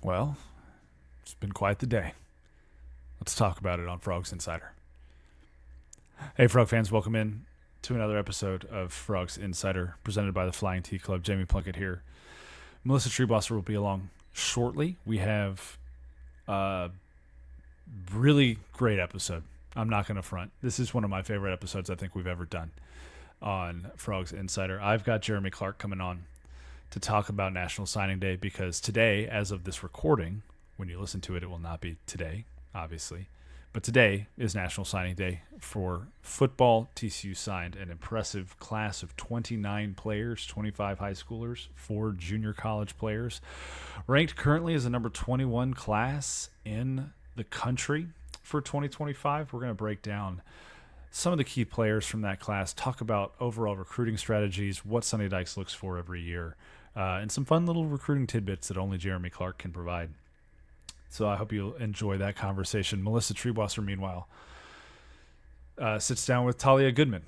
Well, it's been quite the day. Let's talk about it on Frogs Insider. Hey, Frog fans, welcome in to another episode of Frogs Insider presented by the Flying T Club. Jamie Plunkett here. Melissa Treebosser will be along shortly. We have a really great episode. I'm not going to front. This is one of my favorite episodes I think we've ever done on Frogs Insider. I've got Jeremy Clark coming on to talk about National Signing Day because today, as of this recording, when you listen to it, it will not be today, obviously. But today is National Signing Day for football. TCU signed an impressive class of 29 players, 25 high schoolers, 4 junior college players. Ranked currently as the number 21 class in the country for 2025. We're going to break down some of the key players from that class, talk about overall recruiting strategies, what Sonny Dykes looks for every year, and some fun little recruiting tidbits that only Jeremy Clark can provide. So I hope you'll enjoy that conversation. Melissa Treebosser, meanwhile, sits down with Talia Goodman,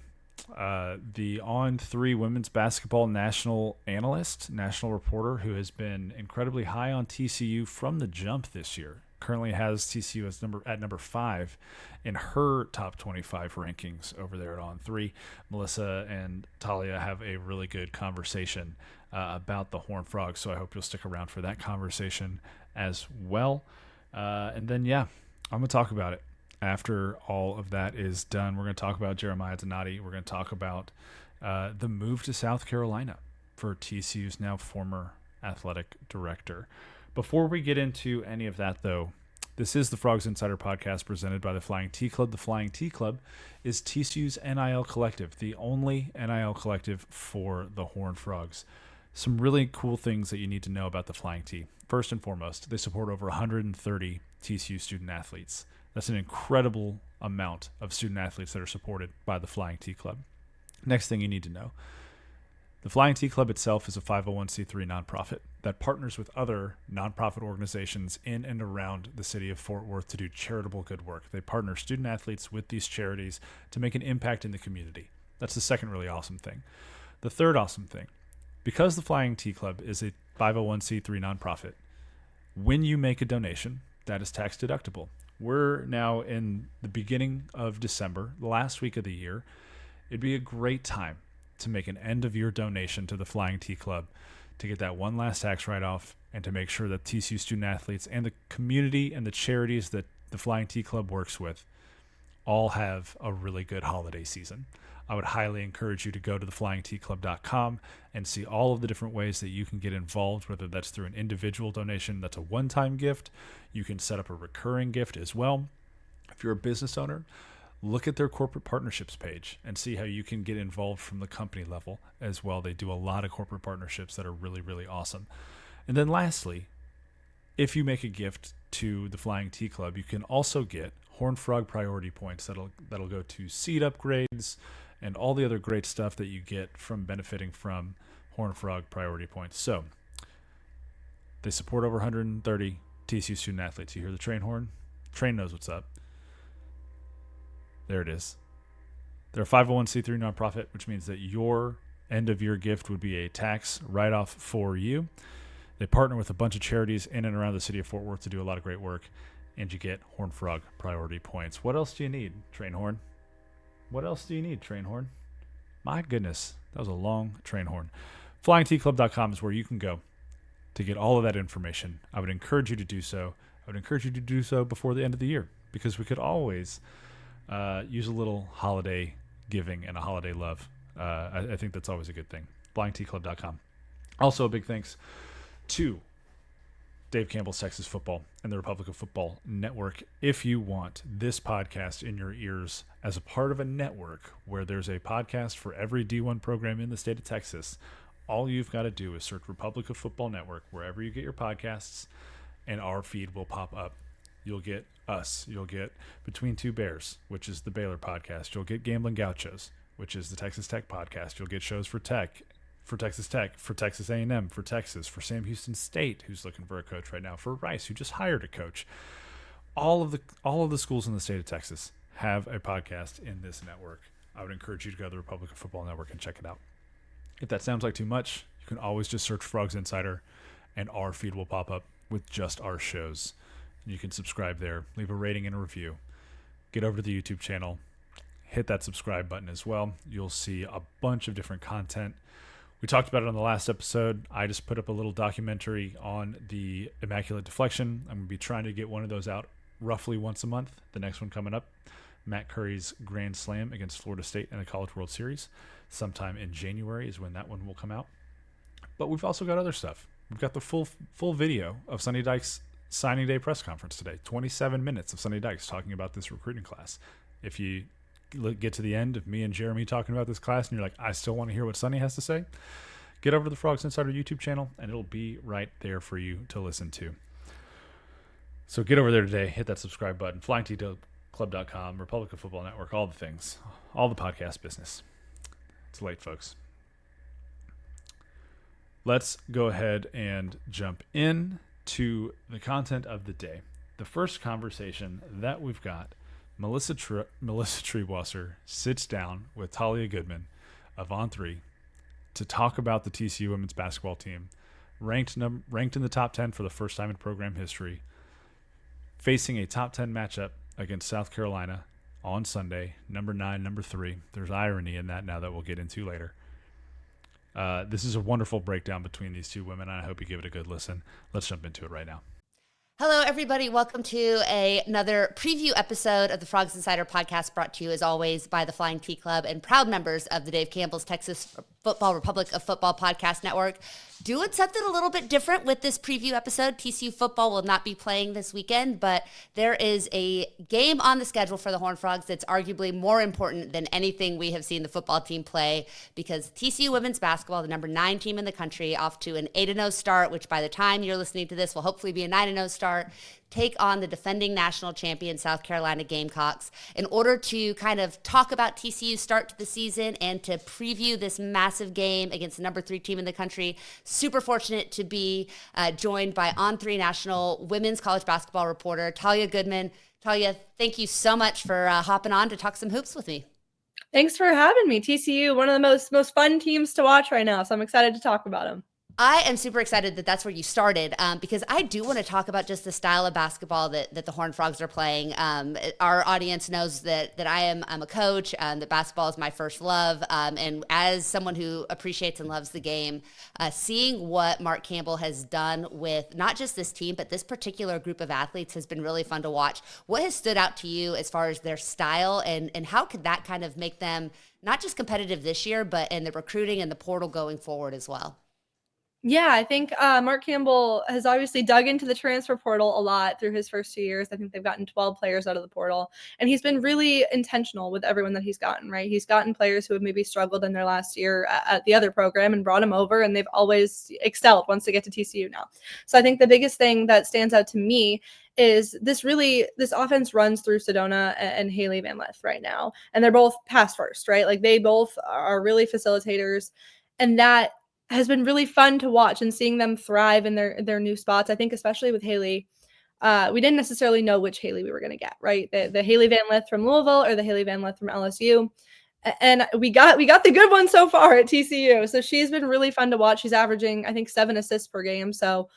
the On3 women's basketball national analyst, national reporter, who has been incredibly high on TCU from the jump this year. Currently has TCU as number 5 in her top 25 rankings over there at On3. Melissa and Talia have a really good conversation about the Horned Frogs, so I hope you'll stick around for that conversation as well. And then, I'm going to talk about it. After all of that is done, we're going to talk about Jeremiah Donati. We're going to talk about the move to South Carolina for TCU's now former athletic director. Before we get into any of that, though, this is the Frogs Insider podcast presented by the Flying T Club. The Flying T Club is TCU's NIL collective, the only NIL collective for the Horned Frogs. Some really cool things that you need to know about the Flying T. First and foremost, they support over 130 TCU student athletes. That's an incredible amount of student athletes that are supported by the Flying T Club. Next thing you need to know, the Flying T Club itself is a 501c3 nonprofit that partners with other nonprofit organizations in and around the city of Fort Worth to do charitable good work. They partner student athletes with these charities to make an impact in the community. That's the second really awesome thing. The third awesome thing, because the Flying T Club is a 501c3 nonprofit, when you make a donation, that is tax deductible. We're now in the beginning of December, the last week of the year. It'd be a great time to make an end-of-year donation to the Flying T Club to get that one last tax write-off and to make sure that TCU student-athletes and the community and the charities that the Flying T Club works with all have a really good holiday season. I would highly encourage you to go to theflyingtclub.com and see all of the different ways that you can get involved, whether that's through an individual donation that's a one-time gift. You can set up a recurring gift as well. If you're a business owner, look at their corporate partnerships page and see how you can get involved from the company level as well. They do a lot of corporate partnerships that are really, really awesome. And then lastly, if you make a gift to the Flying T Club, you can also get Horned Frog priority points that'll go to seed upgrades and all the other great stuff that you get from benefiting from Horned Frog priority points. So they support over 130 TCU student athletes. You hear the train horn? Train knows what's up. There it is. They're a 501c3 nonprofit, which means that your end-of-year gift would be a tax write-off for you. They partner with a bunch of charities in and around the city of Fort Worth to do a lot of great work, and you get Horned Frog priority points. What else do you need, Train Horn? What else do you need, Train Horn? My goodness, that was a long train horn. FlyingTClub.com is where you can go to get all of that information. I would encourage you to do so. I would encourage you to do so before the end of the year because we could always use a little holiday giving and a holiday love. I think that's always a good thing. FlyingTClub.com. Also, a big thanks to Dave Campbell's Texas Football and the Republic of Football Network. If you want this podcast in your ears as a part of a network where there's a podcast for every D1 program in the state of Texas, all you've got to do is search Republic of Football Network wherever you get your podcasts, and our feed will pop up. You'll get us. You'll get Between Two Bears, which is the Baylor podcast. You'll get Gambling Gauchos, which is the Texas Tech podcast. You'll get shows for Tech, for Texas Tech, for Texas A&M, for Texas, for Sam Houston State, who's looking for a coach right now, for Rice, who just hired a coach. All of the schools in the state of Texas have a podcast in this network. I would encourage you to go to the Republic of Football Network and check it out. If that sounds like too much, you can always just search Frogs Insider, and our feed will pop up with just our shows. You can subscribe there, leave a rating and a review. Get over to the YouTube channel, hit that subscribe button as well. You'll see a bunch of different content. We talked about it on the last episode. I just put up a little documentary on the Immaculate Deflection. I'm going to be trying to get one of those out roughly once a month. The next one coming up, Matt Curry's Grand Slam against Florida State in the College World Series. Sometime in January is when that one will come out. But we've also got other stuff. We've got the full video of Sonny Dykes' signing day press conference today. 27 minutes of Sonny Dykes talking about this recruiting class. If you get to the end of me and Jeremy talking about this class and you're like, I still want to hear what Sonny has to say, get over to the Frogs Insider YouTube channel and it'll be right there for you to listen to. So get over there today, hit that subscribe button, flyingtclub.com, Republican Football Network, all the things, all the podcast business. It's late, folks. Let's go ahead and jump in to the content of the day. The first conversation that we've got, Melissa Triebwasser sits down with Talia Goodman of On3 to talk about the TCU women's basketball team, ranked in the top 10 for the first time in program history, facing a top 10 matchup against South Carolina on Sunday, number 9, number 3. There's irony in that now that we'll get into later. This is a wonderful breakdown between these two women, and I hope you give it a good listen. Let's jump into it right now. Hello, everybody. Welcome to another preview episode of the Frogs Insider podcast, brought to you, as always, by the Flying T Club and proud members of the Dave Campbell's Texas Football Republic of Football podcast network. Doing something a little bit different with this preview episode. TCU football will not be playing this weekend, but there is a game on the schedule for the Horned Frogs that's arguably more important than anything we have seen the football team play, because TCU women's basketball, the number 9 team in the country, off to an 8-0 start, which by the time you're listening to this will hopefully be a 9-0 start, take on the defending national champion South Carolina Gamecocks in order to kind of talk about TCU's start to the season and to preview this massive game against the number 3 team in the country. Super fortunate to be joined by On3 national women's college basketball reporter Talia Goodman. Talia, thank you so much for hopping on to talk some hoops with me. Thanks for having me. TCU, one of the most fun teams to watch right now, so I'm excited to talk about them. I am super excited that that's where you started, because I do want to talk about just the style of basketball that the Horned Frogs are playing. Our audience knows that I'm a coach, that basketball is my first love, and as someone who appreciates and loves the game, seeing what Mark Campbell has done with not just this team, but this particular group of athletes has been really fun to watch. What has stood out to you as far as their style, and how could that kind of make them not just competitive this year, but in the recruiting and the portal going forward as well? Yeah, I think Mark Campbell has obviously dug into the transfer portal a lot through his first 2 years. I think they've gotten 12 players out of the portal, and he's been really intentional with everyone that he's gotten, right? He's gotten players who have maybe struggled in their last year at the other program and brought them over, and they've always excelled once they get to TCU now. So I think the biggest thing that stands out to me is this offense runs through Sedona and Haley Van Lith right now, and they're both pass first, right? Like they both are really facilitators, and that has been really fun to watch, and seeing them thrive in their new spots. I think especially with Haley, we didn't necessarily know which Haley we were going to get, right? The Haley Van Lith from Louisville or the Haley Van Lith from LSU. And we got the good one so far at TCU. So she's been really fun to watch. She's averaging, I think, 7 assists per game. So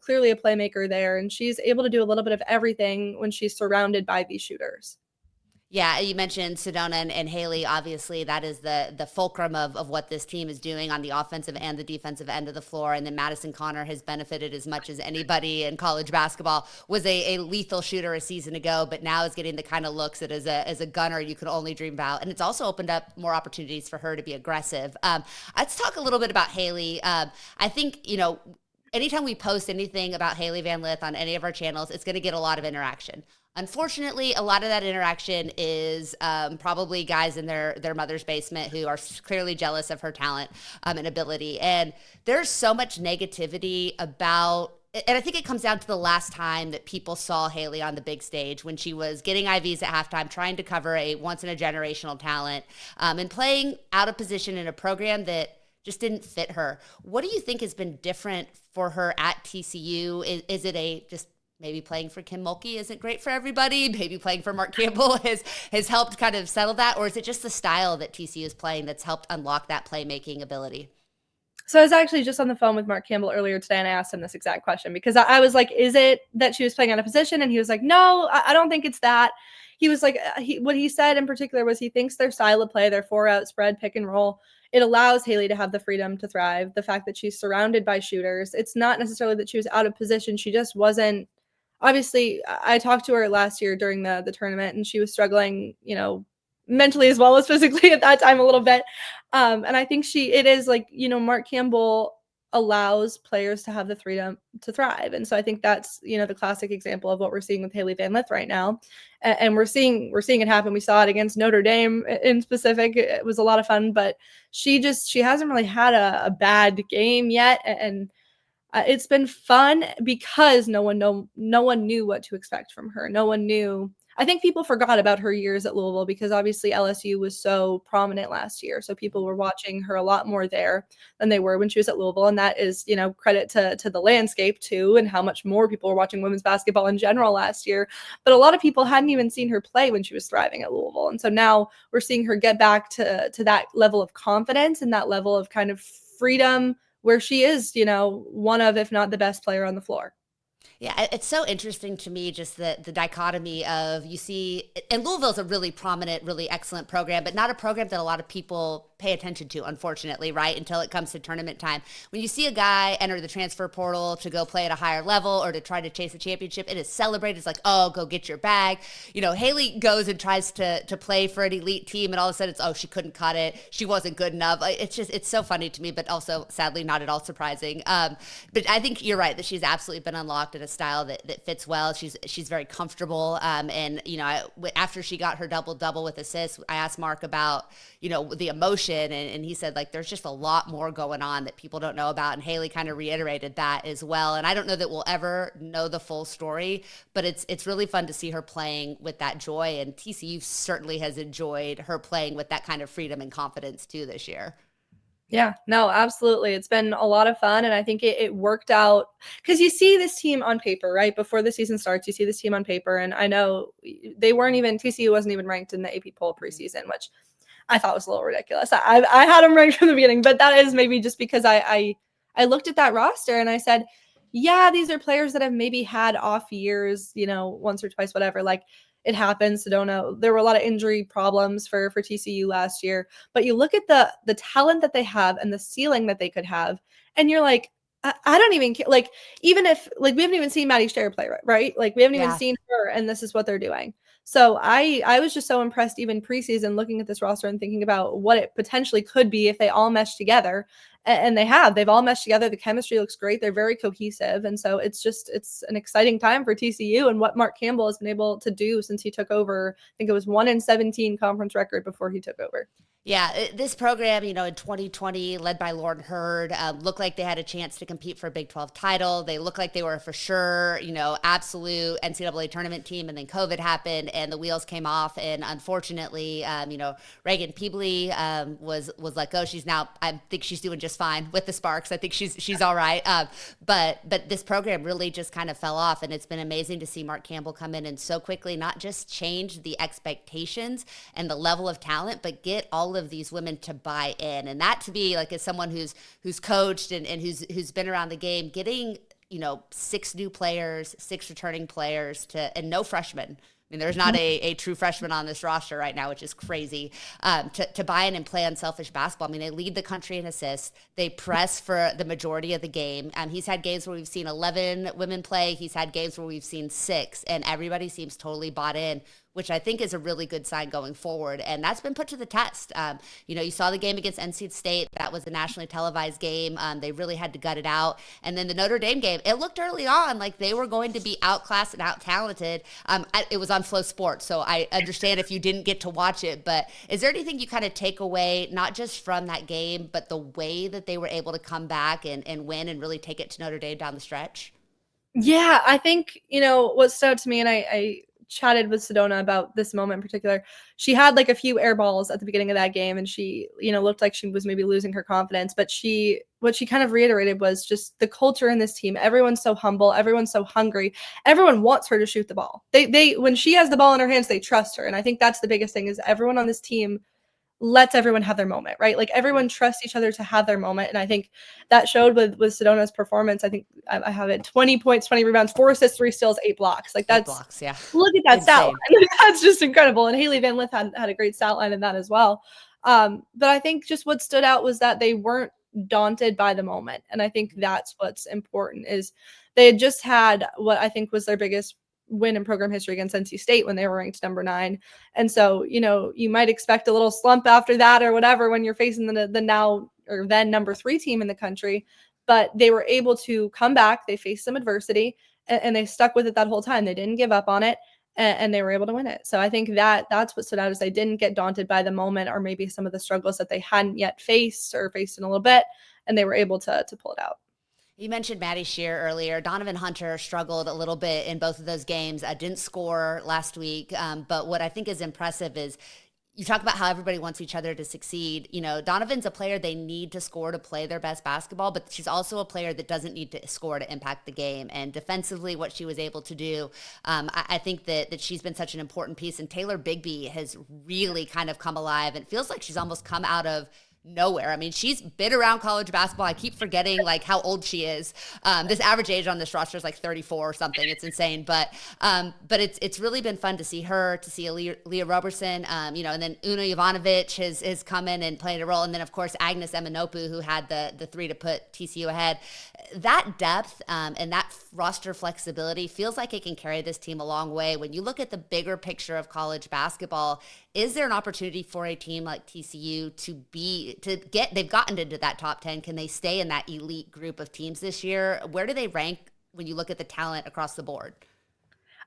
clearly a playmaker there. And she's able to do a little bit of everything when she's surrounded by these shooters. Yeah, you mentioned Sedona and Haley. Obviously, that is the fulcrum of what this team is doing on the offensive and the defensive end of the floor. And then Madison Connor has benefited as much as anybody in college basketball. Was a lethal shooter a season ago, but now is getting the kind of looks that as a gunner you could only dream about. And it's also opened up more opportunities for her to be aggressive. Let's talk a little bit about Haley. I think, anytime we post anything about Haley Van Lith on any of our channels, it's going to get a lot of interaction. Unfortunately, a lot of that interaction is probably guys in their mother's basement who are clearly jealous of her talent and ability. And there's so much negativity about, and I think it comes down to the last time that people saw Haley on the big stage, when she was getting IVs at halftime, trying to cover a once-in-a-generational talent, and playing out of position in a program that just didn't fit her. What do you think has been different for her at TCU? Is it just maybe playing for Kim Mulkey isn't great for everybody? Maybe playing for Mark Campbell has helped kind of settle that? Or is it just the style that TCU is playing that's helped unlock that playmaking ability? So I was actually just on the phone with Mark Campbell earlier today, and I asked him this exact question because I was like, is it that she was playing out of position? And he was like, no, I don't think it's that. He was like, what he said in particular was he thinks their style of play, their 4-out spread, pick and roll, it allows Haley to have the freedom to thrive. The fact that she's surrounded by shooters, it's not necessarily that she was out of position. She just wasn't. Obviously, I talked to her last year during the tournament, and she was struggling, mentally as well as physically at that time a little bit. And I think it is like, Mark Campbell allows players to have the freedom to thrive. And so I think that's, the classic example of what we're seeing with Haley Van Lith right now. And we're seeing it happen. We saw it against Notre Dame in specific. It was a lot of fun, but she hasn't really had a bad game yet. And it's been fun because no one knew what to expect from her. No one knew. I think people forgot about her years at Louisville because obviously LSU was so prominent last year. So people were watching her a lot more there than they were when she was at Louisville. And that is, credit to the landscape too, and how much more people were watching women's basketball in general last year. But a lot of people hadn't even seen her play when she was thriving at Louisville. And so now we're seeing her get back to that level of confidence and that level of kind of freedom where she is, one of, if not the best player on the floor. Yeah, it's so interesting to me, just the dichotomy of, you see, and Louisville's a really prominent, really excellent program, but not a program that a lot of people pay attention to, unfortunately, right? Until it comes to tournament time. When you see a guy enter the transfer portal to go play at a higher level or to try to chase a championship, it is celebrated. It's like, oh, go get your bag. Haley goes and tries to play for an elite team, and all of a sudden it's, oh, she couldn't cut it. She wasn't good enough. It's so funny to me, but also sadly not at all surprising. But I think you're right that she's absolutely been unlocked in a style that fits well. She's very comfortable. After she got her double-double with assists, I asked Mark about, the emotion, and he said, like, there's just a lot more going on that people don't know about, and Haley kind of reiterated that as well. And I don't know that we'll ever know the full story, but it's really fun to see her playing with that joy, and TCU certainly has enjoyed her playing with that kind of freedom and confidence too this year. Yeah, no, absolutely. It's been a lot of fun, and I think it worked out because you see this team on paper, right? Before the season starts, you see this team on paper, and I know TCU wasn't even ranked in the AP poll preseason, which I thought was a little ridiculous. I had them ranked from the beginning, but that is maybe just because I looked at that roster and I said, yeah, these are players that have maybe had off years, once or twice, whatever. Like, it happens. Sedona, there were a lot of injury problems for TCU last year, but you look at the talent that they have and the ceiling that they could have, and you're like, I don't even care. Like, even if, like, we haven't even seen Maddie Stair play, right? Like, we haven't even seen her, and this is what they're doing. So I was just so impressed even preseason looking at this roster and thinking about what it potentially could be if they all mesh together. And they've all meshed together. The chemistry looks great. They're very cohesive. And so it's an exciting time for TCU and what Mark Campbell has been able to do since he took over. I think it was 1-17 conference record before he took over. Yeah, this program, in 2020, led by Lauren Hurd, looked like they had a chance to compete for a Big 12 title. They looked like they were for sure, absolute NCAA tournament team. And then COVID happened and the wheels came off. And unfortunately, Reagan Peebley was let go. I think she's doing just fine with the Sparks. I think she's all right. But this program really just kind of fell off. And it's been amazing to see Mark Campbell come in and so quickly not just change the expectations and the level of talent, but get all of these women to buy in. And that, to be like, as someone who's coached and who's been around the game, getting 6 new players, 6 returning players and no freshmen. I mean, there's not a true freshman on this roster right now, which is crazy, to buy in and play unselfish basketball. I mean, they lead the country in assists. They press for the majority of the game. He's had games where we've seen 11 women play. He's had games where we've seen 6, and everybody seems totally bought in, which I think is a really good sign going forward. And that's been put to the test. You saw the game against NC State. That was a nationally televised game. They really had to gut it out. And then the Notre Dame game, it looked early on like they were going to be outclassed and out-talented. It was on Flow Sports, so I understand if you didn't get to watch it. But is there anything you kind of take away, not just from that game, but the way that they were able to come back and win and really take it to Notre Dame down the stretch? Yeah, I think, what stood out to me, and I chatted with Sedona about this moment in particular. She had like a few air balls at the beginning of that game, and she, looked like she was maybe losing her confidence. But what she kind of reiterated was just the culture in this team. Everyone's so humble. Everyone's so hungry. Everyone wants her to shoot the ball. They when she has the ball in her hands, they trust her. And I think that's the biggest thing, is everyone on this team lets everyone have their moment, right? Like everyone trusts each other to have their moment. And I think that showed with Sedona's performance. I think I have it 20 points, 20 rebounds, 4 assists, 3 steals, 8 blocks. Like that's 8 blocks, yeah. Look at that stat Insane. line. That's just incredible. And Haley Van Lith had a great stat line in that as well. But I think just what stood out was that they weren't daunted by the moment. And I think that's what's important is they had just had what I think was their biggest win in program history against NC State when they were ranked number 9. And so, you might expect a little slump after that or whatever when you're facing the now or then number 3 team in the country. But they were able to come back. They faced some adversity and they stuck with it that whole time. They didn't give up on it and they were able to win it. So I think that's what stood out is they didn't get daunted by the moment or maybe some of the struggles that they hadn't yet faced or faced in a little bit. And they were able to pull it out. You mentioned Maddie Shear earlier. Donovan Hunter struggled a little bit in both of those games. Didn't score last week. But what I think is impressive is you talk about how everybody wants each other to succeed. Donovan's a player they need to score to play their best basketball, but she's also a player that doesn't need to score to impact the game. And defensively, what she was able to do, I think that she's been such an important piece. And Taylor Bigby has really kind of come alive. It feels like she's almost come out of nowhere. I mean, she's been around college basketball. I keep forgetting like how old she is. This average age on this roster is like 34 or something. It's insane, but it's really been fun to see her, to see Leah Roberson, and then Una Jovanovic has come in and played a role, and then of course Agnes Eminopu, who had the 3 to put TCU ahead. That depth and that roster flexibility feels like it can carry this team a long way. When you look at the bigger picture of college basketball, is there an opportunity for a team like TCU they've gotten into that top 10? Can they stay in that elite group of teams this year? Where do they rank when you look at the talent across the board?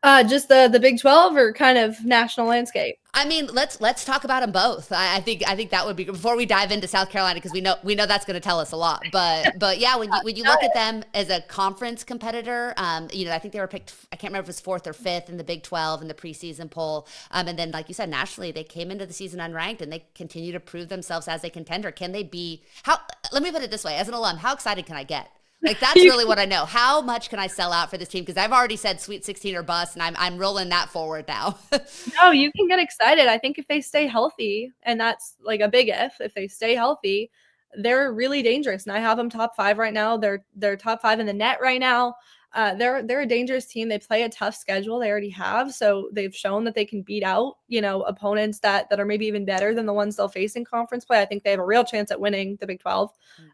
Just the Big 12 or kind of national landscape? I mean, let's talk about them both. I think that would be good before we dive into South Carolina, because we know that's going to tell us a lot. But yeah, when you look at them as a conference competitor, I think they were picked. I can't remember if it was 4th or 5th in the Big 12 in the preseason poll. And then, like you said, nationally they came into the season unranked and they continue to prove themselves as a contender. Can they be? Let me put it this way: as an alum, how excited can I get? Like, that's really what I know. How much can I sell out for this team? Because I've already said Sweet 16 or bust, and I'm rolling that forward now. No, you can get excited. I think if they stay healthy, and that's like a big if they stay healthy, they're really dangerous. And I have them top 5 right now. They're top 5 in the net right now. They're a dangerous team. They play a tough schedule. They already have. So they've shown that they can beat out, opponents that are maybe even better than the ones they'll face in conference play. I think they have a real chance at winning the Big 12.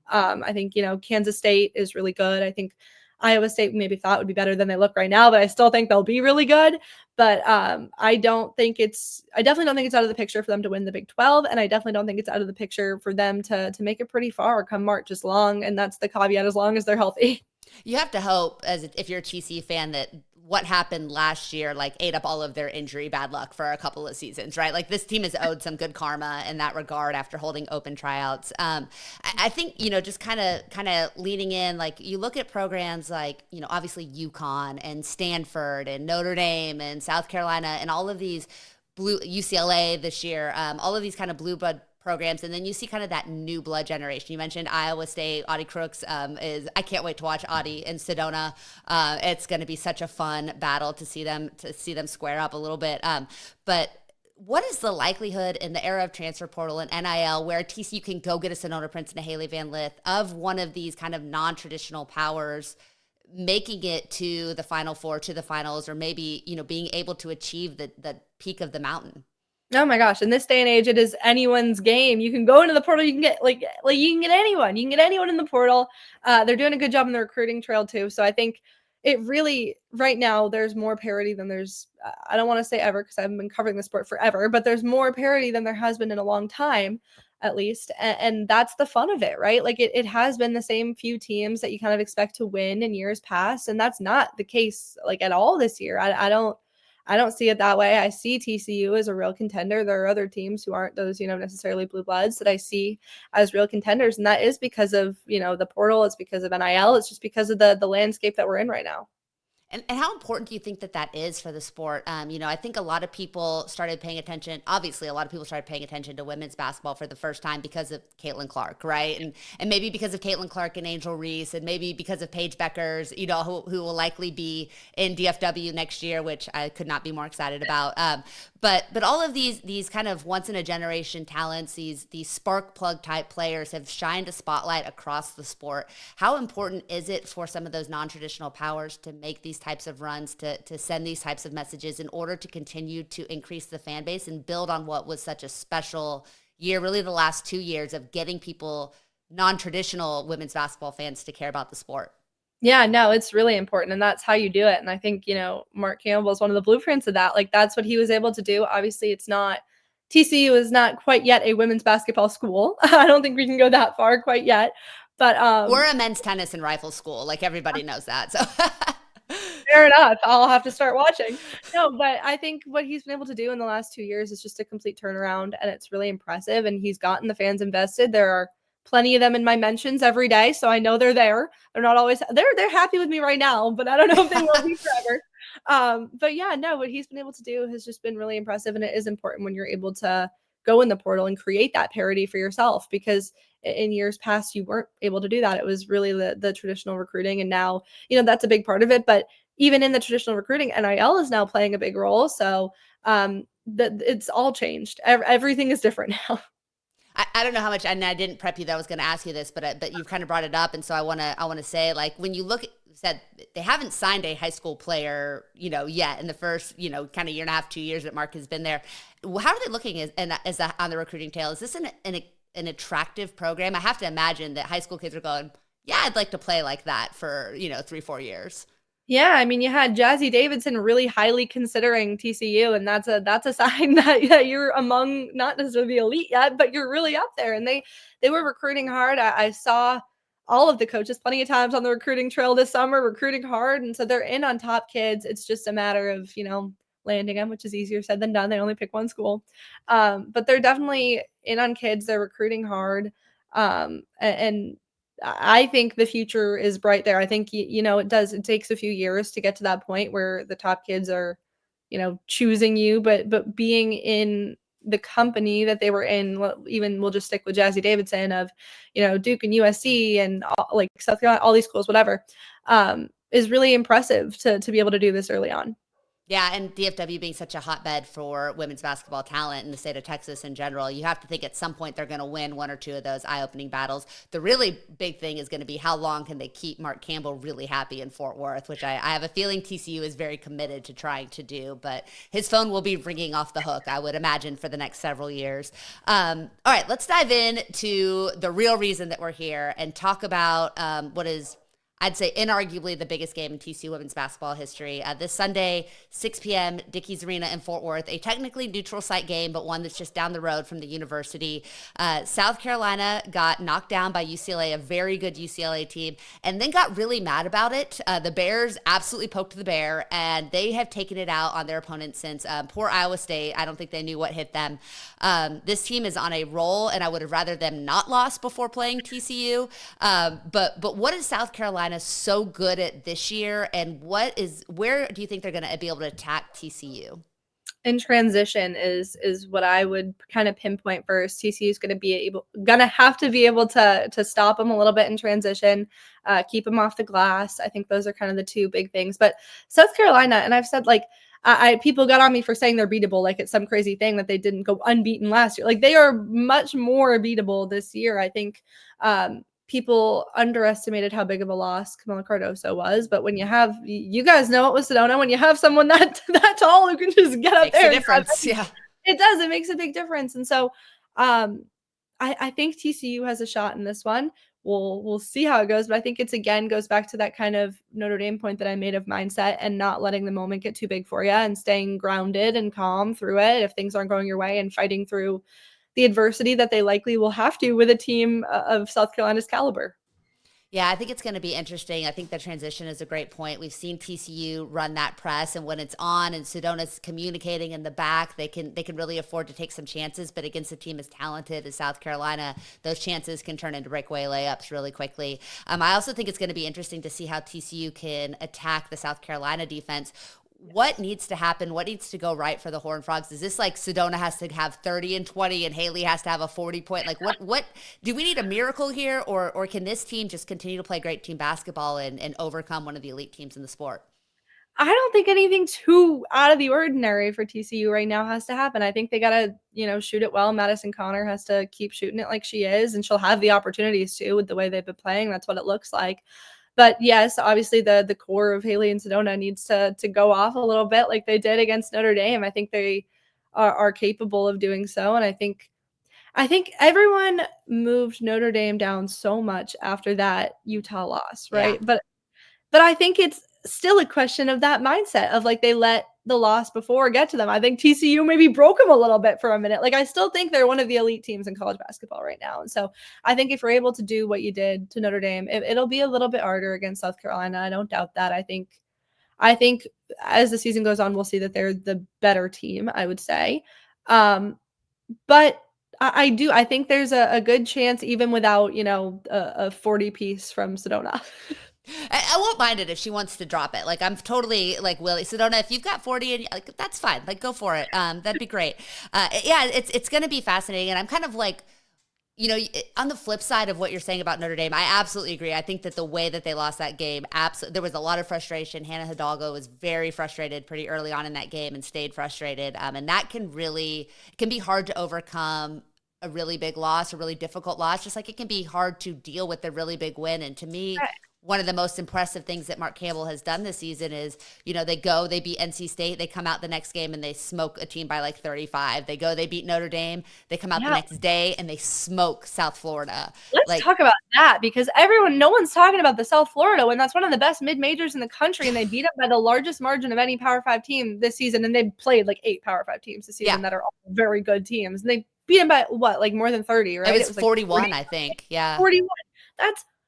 I think, Kansas State is really good. I think Iowa State maybe thought would be better than they look right now, but I still think they'll be really good. But I definitely don't think it's out of the picture for them to win the Big 12. And I definitely don't think it's out of the picture for them to make it pretty far come March, as long. And that's the caveat, as long as they're healthy. You have to hope, if you're a TCU fan, that what happened last year ate up all of their injury bad luck for a couple of seasons, right? Like, this team is owed some good karma in that regard after holding open tryouts. I think, just kind of leaning in, like, you look at programs like, obviously UConn and Stanford and Notre Dame and South Carolina and all of these UCLA this year, all of these kind of blue blood programs, and then you see kind of that new blood generation. You mentioned Iowa State. Audie Crooks I can't wait to watch Audie and Sedona. It's going to be such a fun battle to see them square up a little bit. But what is the likelihood in the era of transfer portal and NIL, where TCU can go get a Sedona Prince and a Haley Van Lith, of one of these kind of non-traditional powers making it to the Final Four, to the finals, or maybe being able to achieve the peak of the mountain? Oh my gosh. In this day and age, it is anyone's game. You can go into the portal. You can get like you can get anyone. You can get anyone in the portal. They're doing a good job in the recruiting trail too. So I think it really, right now, there's more parity than there's, I don't want to say ever, because I haven't been covering the sport forever, but there's more parity than there has been in a long time, at least. And that's the fun of it, right? Like it has been the same few teams that you kind of expect to win in years past. And that's not the case like at all this year. I don't see it that way. I see TCU as a real contender. There are other teams who aren't those, necessarily blue bloods that I see as real contenders. And that is because of, the portal. It's because of NIL. It's just because of the landscape that we're in right now. And how important do you think that is for the sport? I think a lot of people started paying attention. Obviously, a lot of people started paying attention to women's basketball for the first time because of Caitlin Clark, right? And maybe because of Caitlin Clark and Angel Reese, and maybe because of Paige Beckers, who will likely be in DFW next year, which I could not be more excited about. But all of these kind of once in a generation talents, these spark plug type players have shined a spotlight across the sport. How important is it for some of those non-traditional powers to make these types of runs, to send these types of messages in order to continue to increase the fan base and build on what was such a special year, really the last 2 years of getting people, non-traditional women's basketball fans, to care about the sport? Yeah, no, it's really important. And that's how you do it. And I think, Mark Campbell is one of the blueprints of that. Like, that's what he was able to do. Obviously, TCU is not quite yet a women's basketball school. I don't think we can go that far quite yet. But we're a men's tennis and rifle school. Like, everybody knows that. So fair enough. I'll have to start watching. No, but I think what he's been able to do in the last 2 years is just a complete turnaround. And it's really impressive. And he's gotten the fans invested. There are plenty of them in my mentions every day, so I know they're there. They're not always they're happy with me right now, but I don't know if they will be forever. But yeah, no, what he's been able to do has just been really impressive, and it is important when you're able to go in the portal and create that parity for yourself, because in years past you weren't able to do that. It was really the traditional recruiting, and now that's a big part of it. But even in the traditional recruiting, NIL is now playing a big role. So it's all changed. Everything is different now. I don't know how much, and I didn't prep you that I was going to ask you this, but you've kind of brought it up, and so I want to say, like, when you look at, said they haven't signed a high school player, yet in the first, kind of year and a half, 2 years that Mark has been there. How are they looking as on the recruiting tail? Is this an attractive program? I have to imagine that high school kids are going, yeah, I'd like to play like that for 3-4 years. Yeah, I mean, you had Jazzy Davidson really highly considering TCU, and that's a sign that you're among, not necessarily the elite yet, but you're really up there. And they were recruiting hard. I saw all of the coaches plenty of times on the recruiting trail this summer, recruiting hard, and so they're in on top kids. It's just a matter of landing them, which is easier said than done. They only pick one school, but they're definitely in on kids. They're recruiting hard, and I think the future is bright there. I think, it takes a few years to get to that point where the top kids are, choosing you, but being in the company that they were in, even we'll just stick with Jazzy Davidson of, Duke and USC and like South Carolina, all these schools, whatever, is really impressive to be able to do this early on. Yeah, and DFW being such a hotbed for women's basketball talent in the state of Texas in general, you have to think at some point they're going to win one or two of those eye-opening battles. The really big thing is going to be how long can they keep Mark Campbell really happy in Fort Worth, which I have a feeling TCU is very committed to trying to do, but his phone will be ringing off the hook, I would imagine, for the next several years. All right, let's dive in to the real reason that we're here and talk about what is, I'd say, inarguably the biggest game in TCU women's basketball history. This Sunday, 6 p.m., Dickies Arena in Fort Worth, a technically neutral site game, but one that's just down the road from the university. South Carolina got knocked down by UCLA, a very good UCLA team, and then got really mad about it. The Bears absolutely poked the bear, and they have taken it out on their opponents since. Poor Iowa State, I don't think they knew what hit them. This team is on a roll, and I would have rather them not lost before playing TCU. But what is South Carolina so good at this year, and where do you think they're going to be able to attack TCU? In transition is what I would kind of pinpoint first. TCU is going to have to be able to stop them a little bit in transition, keep them off the glass. I think those are kind of the two big things. But South Carolina, and I've said, like, people got on me for saying they're beatable, like it's some crazy thing that they didn't go unbeaten last year. Like, they are much more beatable this year. I think people underestimated how big of a loss Camila Cardoso was, but when you guys know it was Sedona, when you have someone that tall who can just get up there, makes a difference. Yeah, it does. It makes a big difference. And so, I think TCU has a shot in this one. We'll see how it goes, but I think goes back to that kind of Notre Dame point that I made of mindset and not letting the moment get too big for you and staying grounded and calm through it if things aren't going your way, and fighting through the adversity that they likely will have to with a team of South Carolina's caliber. Yeah, I think it's going to be interesting. I think the transition is a great point. We've seen TCU run that press, and when it's on and Sedona's communicating in the back, they can really afford to take some chances. But against a team as talented as South Carolina, those chances can turn into breakaway layups really quickly. I also think it's going to be interesting to see how TCU can attack the South Carolina defense. What needs to happen? What needs to go right for the Horned Frogs? Is this like Sedona has to have 30 and 20 and Haley has to have a 40-point? Like, what do we need a miracle here, or can this team just continue to play great team basketball and overcome one of the elite teams in the sport? I don't think anything too out of the ordinary for TCU right now has to happen. I think they got to, shoot it well. Madison Connor has to keep shooting it like she is, and she'll have the opportunities too with the way they've been playing. That's what it looks like. But yes, obviously the core of Haley and Sedona needs to go off a little bit like they did against Notre Dame. I think they are capable of doing so. And I think everyone moved Notre Dame down so much after that Utah loss, right? Yeah. But I think it's still a question of that mindset of like they let the loss before get to them. I think TCU maybe broke them a little bit for a minute. Like I still think they're one of the elite teams in college basketball right now. And so I think if you're able to do what you did to Notre Dame, it'll be a little bit harder against South Carolina. I don't doubt that. I think as the season goes on, we'll see that they're the better team, I would say. But I think there's a good chance even without, a 40 piece from Sedona. I won't mind it if she wants to drop it. Like I'm totally like Willie Sedona. If you've got 40 and like that's fine. Like go for it. That'd be great. Yeah, it's gonna be fascinating. And I'm kind of like, on the flip side of what you're saying about Notre Dame, I absolutely agree. I think that the way that they lost that game, there was a lot of frustration. Hannah Hidalgo was very frustrated pretty early on in that game and stayed frustrated. And that can be hard to overcome a really big loss, a really difficult loss, just like it can be hard to deal with a really big win. And to me, one of the most impressive things that Mark Campbell has done this season is, they beat NC State, they come out the next game and they smoke a team by like 35. They beat Notre Dame, they come out the next day and they smoke South Florida. Let's talk about that because no one's talking about the South Florida when that's one of the best mid-majors in the country and they beat up by the largest margin of any Power 5 team this season and they played like 8 Power 5 teams this season that are all very good teams. And they beat them by what, like more than 30, right? It was 41, like 40, I think. Yeah. 41.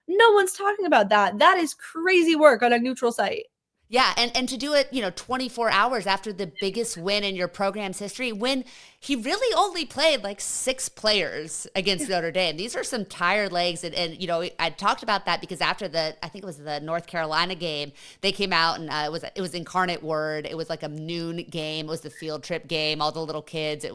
No one's talking about that. That is crazy work on a neutral site. Yeah, and to do it, 24 hours after the biggest win in your program's history, when he really only played like 6 players against Notre Dame. These are some tired legs. And I talked about that because after I think it was the North Carolina game, they came out and it was Incarnate Word. It was like a noon game. It was the field trip game, all the little kids.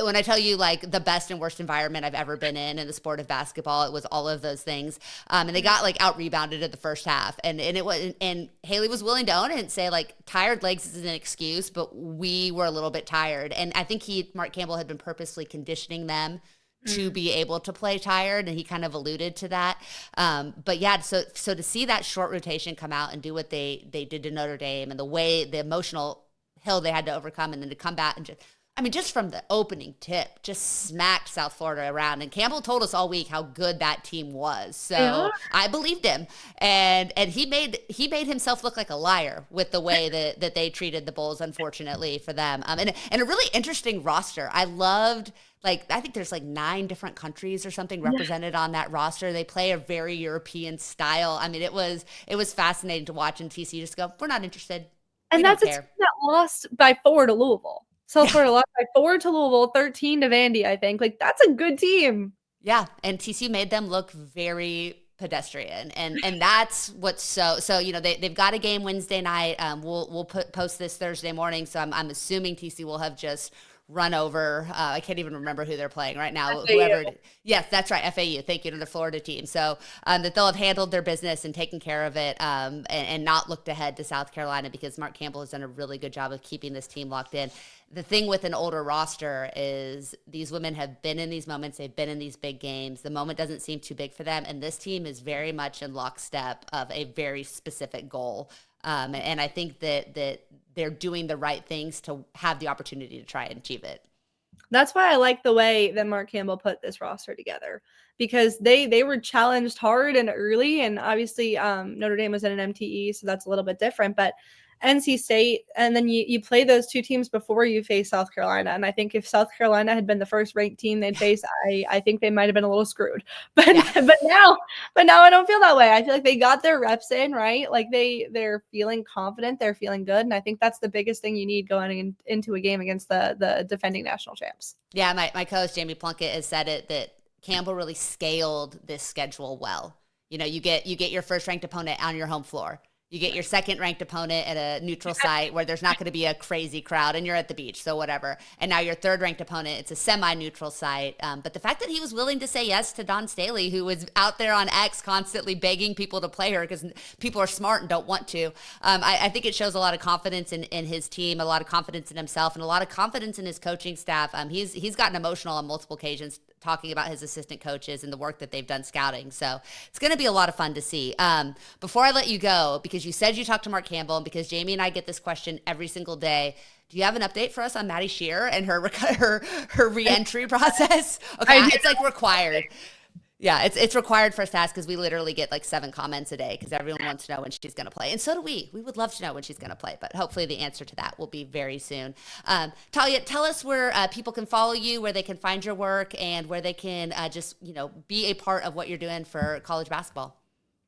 When I tell you like the best and worst environment I've ever been in the sport of basketball, it was all of those things. And they got like out rebounded in the first half. And Haley was willing to own it and say like tired legs is an excuse, but we were a little bit tired. And I think Mark Campbell had been purposely conditioning them to be able to play tired, and he kind of alluded to that. But yeah, so to see that short rotation come out and do what they did to Notre Dame and the emotional hill they had to overcome, and then to come back and just from the opening tip, just smacked South Florida around. And Campbell told us all week how good that team was. So I believed him. And he made himself look like a liar with the way that they treated the Bulls, unfortunately for them. And a really interesting roster. I loved, I think there's 9 different countries or something represented on that roster. They play a very European style. It was fascinating to watch, and TCU just go, we're not interested. And that's a team that lost by 4 to Louisville. South Florida lost by 4 to Louisville, 13 to Vandy, I think. That's a good team. Yeah, and TCU made them look very pedestrian, and that's what's so they've got a game Wednesday night. We'll post this Thursday morning, so I'm assuming TCU will have just run over. I can't even remember who they're playing right now. FAU. Yes, that's right, FAU. Thank you to the Florida team. So that they'll have handled their business and taken care of it, and not looked ahead to South Carolina, because Mark Campbell has done a really good job of keeping this team locked in. The thing with an older roster is these women have been in these moments. They've been in these big games. The moment doesn't seem too big for them. And this team is very much in lockstep of a very specific goal. And I think that they're doing the right things to have the opportunity to try and achieve it. That's why I like the way that Mark Campbell put this roster together, because they were challenged hard and early. And obviously Notre Dame was in an MTE, so that's a little bit different. But NC State, and then you play those 2 teams before you face South Carolina. And I think if South Carolina had been the first ranked team they'd face, I think they might have been a little screwed. But now I don't feel that way. I feel like they got their reps in, right? Like they're feeling confident, they're feeling good. And I think that's the biggest thing you need going into a game against the defending national champs. Yeah, my co-host Jamie Plunkett has said it, that Campbell really scaled this schedule well. You get your first ranked opponent on your home floor. You get your second ranked opponent at a neutral site where there's not going to be a crazy crowd and you're at the beach, so whatever. And now your third ranked opponent, it's a semi-neutral site. But the fact that he was willing to say yes to Dawn Staley, who was out there on X constantly begging people to play her because people are smart and don't want to, I think it shows a lot of confidence in his team, a lot of confidence in himself, and a lot of confidence in his coaching staff. He's gotten emotional on multiple occasions talking about his assistant coaches and the work that they've done scouting. So it's going to be a lot of fun to see. Before I let you go, because you said you talked to Mark Campbell, and because Jamie and I get this question every single day, do you have an update for us on Maddie Shearer and her re-entry process? Okay, it's like required. Yeah, it's required for us to ask because we literally get like 7 comments a day because everyone wants to know when she's going to play. And so do we. We would love to know when she's going to play, but hopefully the answer to that will be very soon. Talia, tell us where people can follow you, where they can find your work, and where they can just, be a part of what you're doing for college basketball.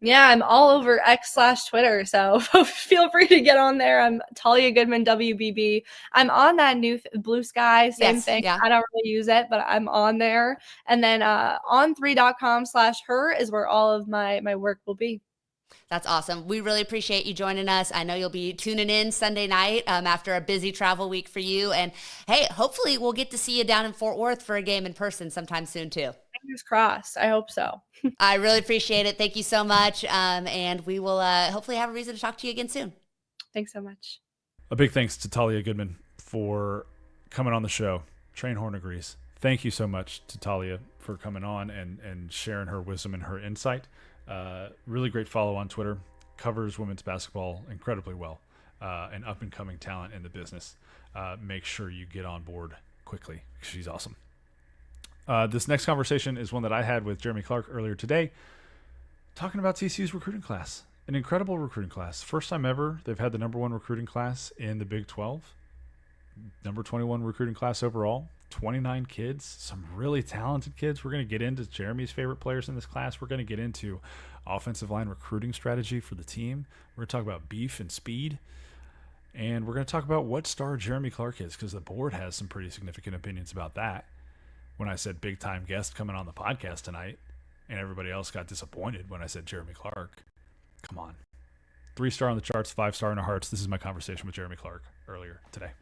Yeah, I'm all over X/Twitter, so feel free to get on there. I'm Talia Goodman, WBB. I'm on that new Blue Sky, same thing. Yeah. I don't really use it, but I'm on there. And then on3.com/her is where all of my work will be. That's awesome. We really appreciate you joining us. I know you'll be tuning in Sunday night after a busy travel week for you. And hey, hopefully we'll get to see you down in Fort Worth for a game in person sometime soon too. Fingers crossed. I hope so. I really appreciate it. Thank you so much. And we will hopefully have a reason to talk to you again soon. Thanks so much. A big thanks to Talia Goodman for coming on the show. Train Horn agrees. Thank you so much to Talia for coming on and sharing her wisdom and her insight. Really great follow on Twitter. Covers women's basketball incredibly well. An up-and-coming talent in the business. Make sure you get on board quickly. She's awesome. This next conversation is one that I had with Jeremy Clark earlier today, talking about TCU's recruiting class. An incredible recruiting class. First time ever they've had the number 1 recruiting class in the Big 12. Number 21 recruiting class overall. 29 kids, some really talented kids. We're going to get into Jeremy's favorite players in this class. We're going to get into offensive line recruiting strategy for the team. We're going to talk about beef and speed. And we're going to talk about what star Jeremy Clark is, because the board has some pretty significant opinions about that. When I said big-time guest coming on the podcast tonight, and everybody else got disappointed when I said Jeremy Clark. Come on. 3-star on the charts, 5-star in our hearts. This is my conversation with Jeremy Clark earlier today.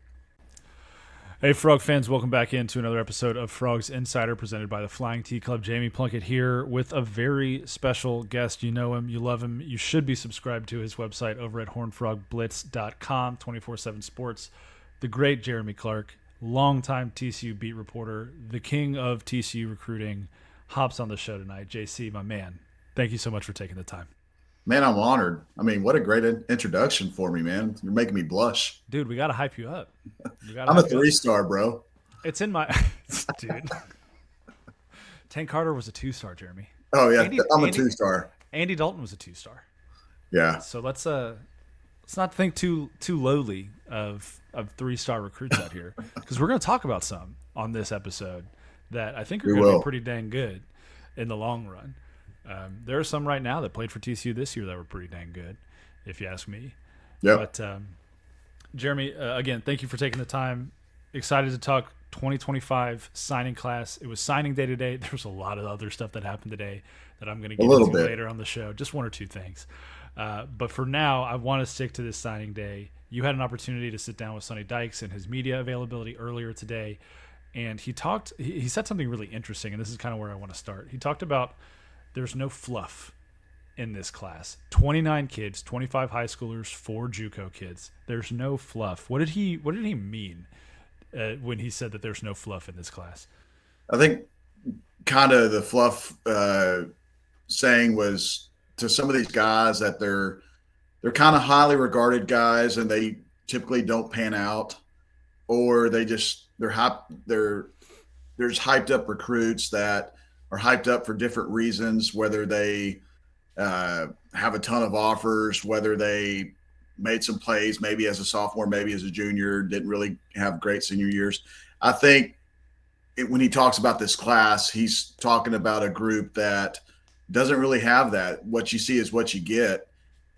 Hey, Frog fans, welcome back into another episode of Frogs Insider presented by the Flying T Club. Jamie Plunkett here with a very special guest. You know him, you love him. You should be subscribed to his website over at HornedFrogBlitz.com, 24/7 Sports. The great Jeremy Clark, longtime TCU beat reporter, the king of TCU recruiting, hops on the show tonight. JC, my man, thank you so much for taking the time. Man, I'm honored. I mean, what a great introduction for me, man. You're making me blush. Dude, we got to hype you up. I'm a 3-star, bro. It's in my – dude. Tank Carter was a 2-star, Jeremy. Oh, yeah. I'm a 2-star. Andy Dalton was a 2-star. Yeah. So let's not think too lowly of 3-star recruits out here, because we're going to talk about some on this episode that I think are going to be pretty dang good in the long run. There are some right now that played for TCU this year that were pretty dang good, if you ask me. Yeah. But Jeremy, again, thank you for taking the time. Excited to talk 2025 signing class. It was signing day today. There was a lot of other stuff that happened today that I'm going to get into later on the show. Just 1 or 2 things. But for now, I want to stick to this signing day. You had an opportunity to sit down with Sonny Dykes and his media availability earlier today, and he said something really interesting, and this is kind of where I want to start. He talked about there's no fluff in this class. 29 kids, 25 high schoolers, 4 JUCO kids. There's no fluff. What did he mean when he said that there's no fluff in this class? I think kind of the fluff saying was to some of these guys that they're kind of highly regarded guys and they typically don't pan out, or there's hyped up recruits that are hyped up for different reasons, whether they have a ton of offers, whether they made some plays, maybe as a sophomore, maybe as a junior, didn't really have great senior years. I think when he talks about this class, he's talking about a group that doesn't really have that. What you see is what you get.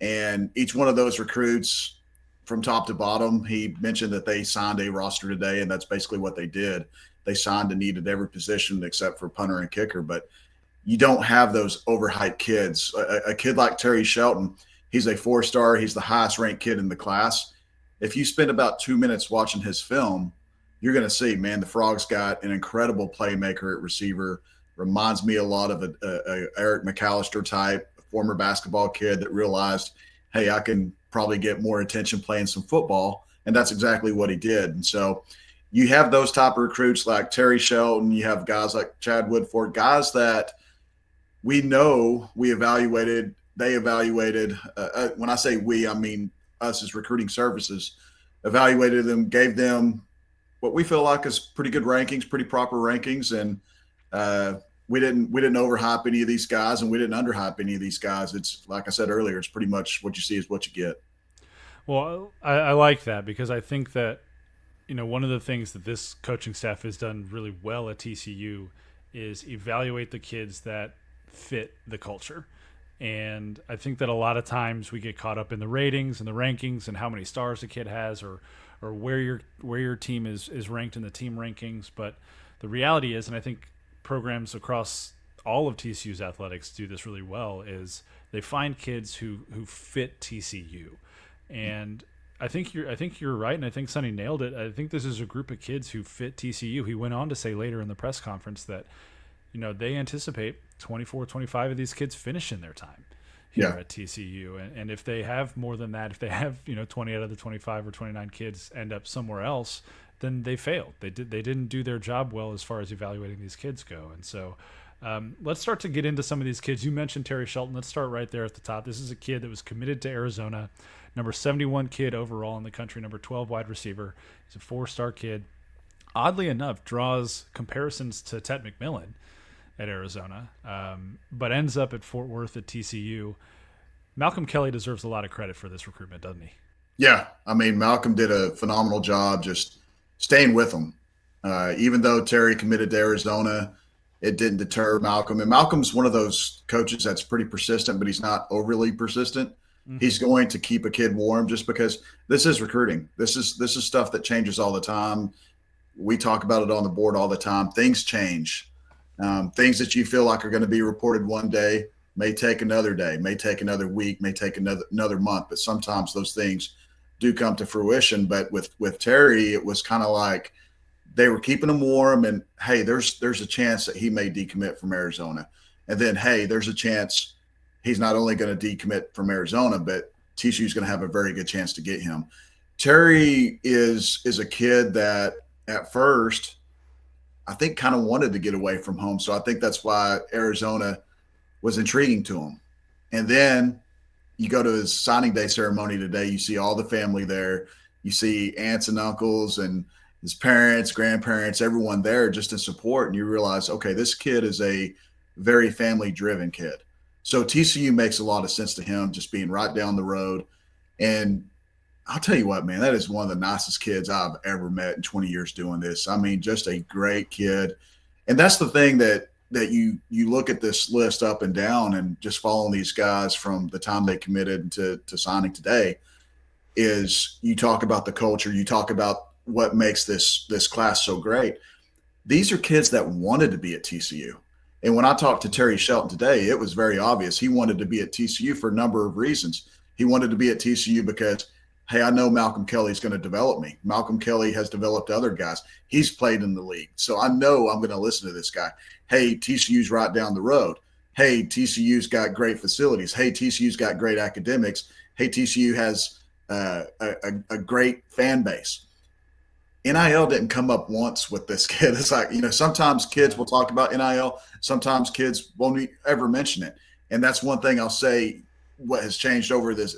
And each one of those recruits from top to bottom, he mentioned that they signed a roster today, and that's basically what they did. They signed a need at every position except for punter and kicker, but you don't have those overhyped kids. A kid like Terry Shelton, He's a 4-star. He's the highest ranked kid in the class. If you spend about 2 minutes watching his film, you're going to see, man, the Frogs got an incredible playmaker at receiver. Reminds me a lot of a Eric McAllister type, former basketball kid that realized, hey, I can probably get more attention playing some football. And that's exactly what he did. And so you have those type of recruits like Terry Shelton. You have guys like Chad Woodford, guys that we know we evaluated. They evaluated. When I say we, I mean us as recruiting services, evaluated them, gave them what we feel like is pretty good rankings, pretty proper rankings. And we didn't overhype any of these guys, and we didn't underhype any of these guys. It's like I said earlier, it's pretty much what you see is what you get. Well, I like that, because I think that, one of the things that this coaching staff has done really well at TCU is evaluate the kids that fit the culture. And I think that a lot of times we get caught up in the ratings and the rankings and how many stars a kid has, or where your team is ranked in the team rankings. But the reality is, and I think programs across all of TCU's athletics do this really well, is they find kids who fit TCU. And I think you're right, and I think Sonny nailed it. I think this is a group of kids who fit TCU. He went on to say later in the press conference that they anticipate 24, 25 of these kids finishing their time here at TCU. And if they have more than that, if they have 20 out of the 25 or 29 kids end up somewhere else, then they failed. They didn't do their job well as far as evaluating these kids go. And so let's start to get into some of these kids. You mentioned Terry Shelton. Let's start right there at the top. This is a kid that was committed to Arizona, number 71 kid overall in the country, number 12 wide receiver. He's a 4-star kid. Oddly enough, draws comparisons to Tet McMillan at Arizona, but ends up at Fort Worth at TCU. Malcolm Kelly deserves a lot of credit for this recruitment, doesn't he? Yeah. I mean, Malcolm did a phenomenal job just staying with him. Even though Terry committed to Arizona, it didn't deter Malcolm. And Malcolm's one of those coaches that's pretty persistent, but he's not overly persistent. Mm-hmm. He's going to keep a kid warm just because this is recruiting. This is stuff that changes all the time. We talk about it on the board all the time. Things change. Things that you feel like are going to be reported one day may take another day, may take another week, may take another month. But sometimes those things do come to fruition. But with Terry, it was kind of like they were keeping him warm. And, hey, there's a chance that he may decommit from Arizona. And then, hey, there's a chance he's not only going to decommit from Arizona, but TCU is going to have a very good chance to get him. Terry is a kid that at first – I think kind of wanted to get away from home. So I think that's why Arizona was intriguing to him. And then you go to his signing day ceremony today, you see all the family there. You see aunts and uncles and his parents, grandparents, everyone there just in support. And you realize, okay, this kid is a very family-driven kid. So TCU makes a lot of sense to him, just being right down the road. And I'll tell you what, man, that is one of the nicest kids I've ever met in 20 years doing this. I mean, just a great kid. And that's the thing that you look at this list up and down and just following these guys from the time they committed to signing today is you talk about the culture, you talk about what makes this class so great. These are kids that wanted to be at TCU. And when I talked to Terry Shelton today, it was very obvious. He wanted to be at TCU for a number of reasons. He wanted to be at TCU because – hey, I know Malcolm Kelly's going to develop me. Malcolm Kelly has developed other guys. He's played in the league. So I know I'm going to listen to this guy. Hey, TCU's right down the road. Hey, TCU's got great facilities. Hey, TCU's got great academics. Hey, TCU has a great fan base. NIL didn't come up once with this kid. It's like, sometimes kids will talk about NIL. Sometimes kids won't ever mention it. And that's one thing I'll say what has changed over this,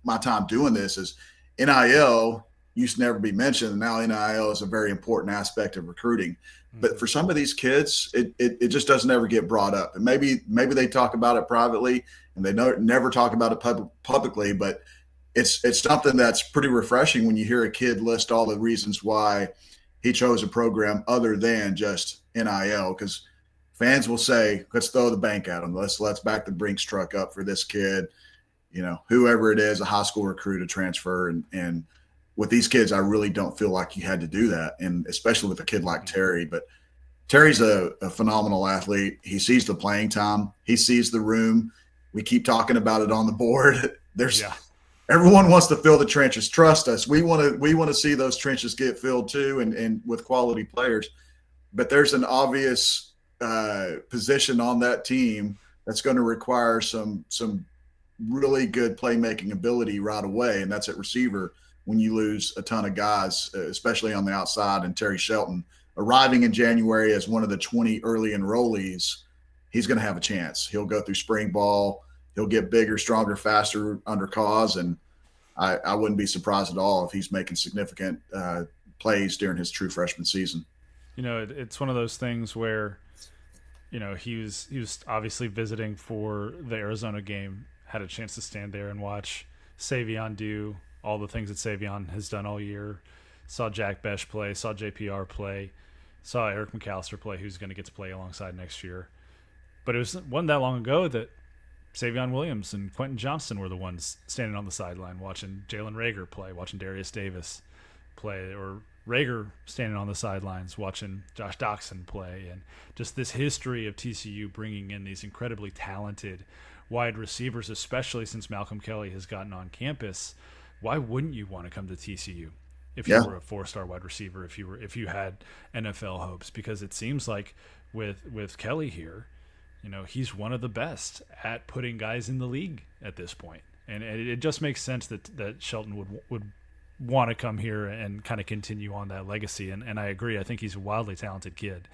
my time doing this is NIL used to never be mentioned. And now NIL is a very important aspect of recruiting. Mm-hmm. But for some of these kids, it just doesn't ever get brought up. And maybe they talk about it privately and they never talk about it publicly, but it's something that's pretty refreshing when you hear a kid list all the reasons why he chose a program other than just NIL, because fans will say, let's throw the bank at him. Let's back the Brinks truck up for this kid. Whoever it is, a high school recruit, a transfer. And with these kids, I really don't feel like you had to do that. And especially with a kid like Terry, but Terry's a phenomenal athlete. He sees the playing time. He sees the room. We keep talking about it on the board. There's Yeah. Everyone wants to fill the trenches. Trust us. We want to see those trenches get filled too, and with quality players. But there's an obvious position on that team that's going to require some really good playmaking ability right away, and that's at receiver. When you lose a ton of guys, especially on the outside, and Terry Shelton arriving in January as one of the 20 early enrollees, he's going to have a chance. He'll go through spring ball. He'll get bigger, stronger, faster under cause, and I wouldn't be surprised at all if he's making significant plays during his true freshman season. You know, it's one of those things where, you know, he was obviously visiting for the Arizona game, had a chance to stand there and watch Savion do all the things that Savion has done all year. Saw Jack Besh play, saw JPR play, saw Eric McAllister play, who's going to get to play alongside next year. But it wasn't that long ago that Savion Williams and Quentin Johnston were the ones standing on the sideline watching Jalen Reagor play, watching Darius Davis play, or Reagor standing on the sidelines watching Josh Doxson play. And just this history of TCU bringing in these incredibly talented wide receivers, especially since Malcolm Kelly has gotten on campus. Why wouldn't you want to come to TCU if you were a 4-star wide receiver, if you had NFL hopes? Because it seems like with Kelly here, you know, he's one of the best at putting guys in the league at this point. And it just makes sense that Shelton would want to come here and kind of continue on that legacy. And I agree. I think he's a wildly talented kid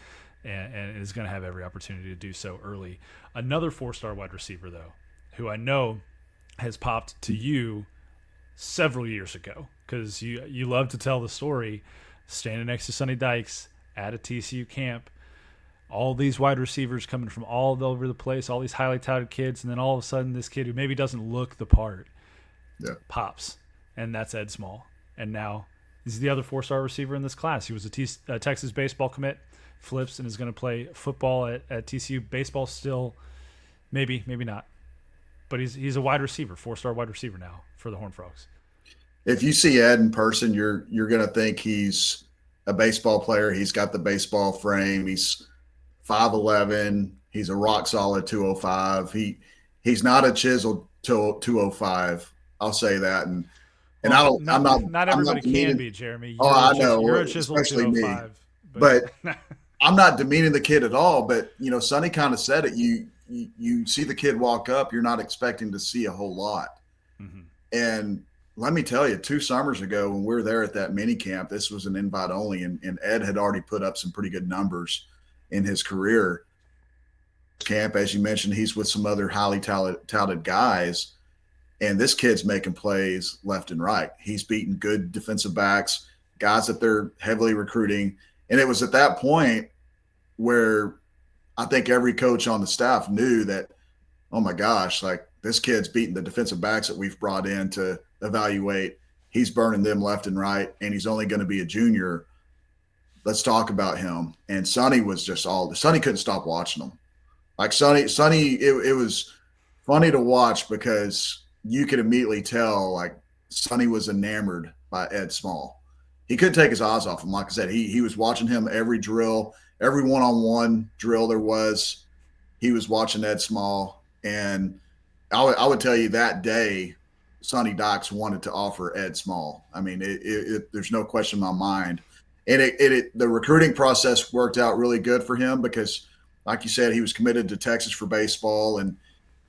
and is going to have every opportunity to do so early. Another 4-star wide receiver, though, who I know has popped to you several years ago, because you love to tell the story, standing next to Sonny Dykes at a TCU camp, all these wide receivers coming from all over the place, all these highly touted kids, and then all of a sudden this kid who maybe doesn't look the part pops, and that's Ed Small. And now he's the other 4-star receiver in this class. He was a Texas baseball commit, flips, and is going to play football at TCU. Baseball still, maybe not. But he's a wide receiver, 4-star wide receiver now for the Horned Frogs. If you see Ed in person, you're going to think he's a baseball player. He's got the baseball frame. He's 5'11". He's a rock solid 205. He's not a chiseled 205. I'll say that. And not everybody can be, Jeremy. I know. You're a chiseled 205. But I'm not demeaning the kid at all. But, you know, Sonny kind of said it. You see the kid walk up, you're not expecting to see a whole lot. Mm-hmm. And let me tell you, 2 summers ago when we were there at that mini camp, this was an invite only, and Ed had already put up some pretty good numbers in his career. Camp, as you mentioned, he's with some other highly touted guys, and this kid's making plays left and right. He's beating good defensive backs, guys that they're heavily recruiting. And it was at that point where I think every coach on the staff knew that, oh my gosh, like this kid's beating the defensive backs that we've brought in to evaluate. He's burning them left and right, and he's only going to be a junior. Let's talk about him. And Sonny was just Sonny couldn't stop watching him. Like Sonny, it was funny to watch because you could immediately tell like Sonny was enamored by Ed Small. He couldn't take his eyes off him. Like I said, he was watching him every drill, every one-on-one drill there was. He was watching Ed Small. And I would tell you that day, Sonny Dykes wanted to offer Ed Small. I mean, there's no question in my mind. And the recruiting process worked out really good for him because, like you said, he was committed to Texas for baseball, and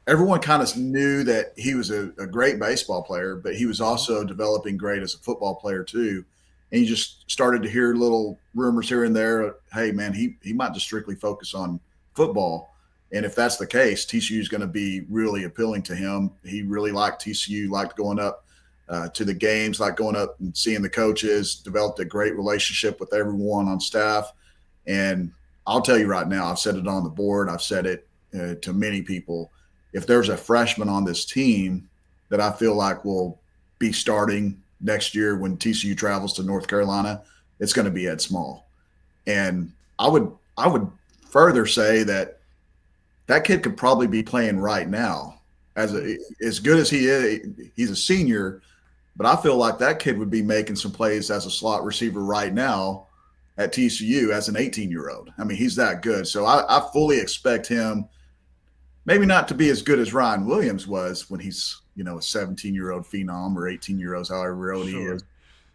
everyone kind of knew that he was a great baseball player, but he was also developing great as a football player too. And you just started to hear little rumors here and there. Hey, man, he might just strictly focus on football. And if that's the case, TCU is going to be really appealing to him. He really liked TCU, liked going up to the games, like going up and seeing the coaches, developed a great relationship with everyone on staff. And I'll tell you right now, I've said it on the board. I've said it to many people. If there's a freshman on this team that I feel like will be starting next year when TCU travels to North Carolina, it's going to be Ed Small. And I would further say that kid could probably be playing right now. As good as he is, he's a senior, but I feel like that kid would be making some plays as a slot receiver right now at TCU as an 18-year-old. I mean, he's that good. So I fully expect him maybe not to be as good as Ryan Williams was when he's, a 17-year-old phenom or 18-year-old, however old he is.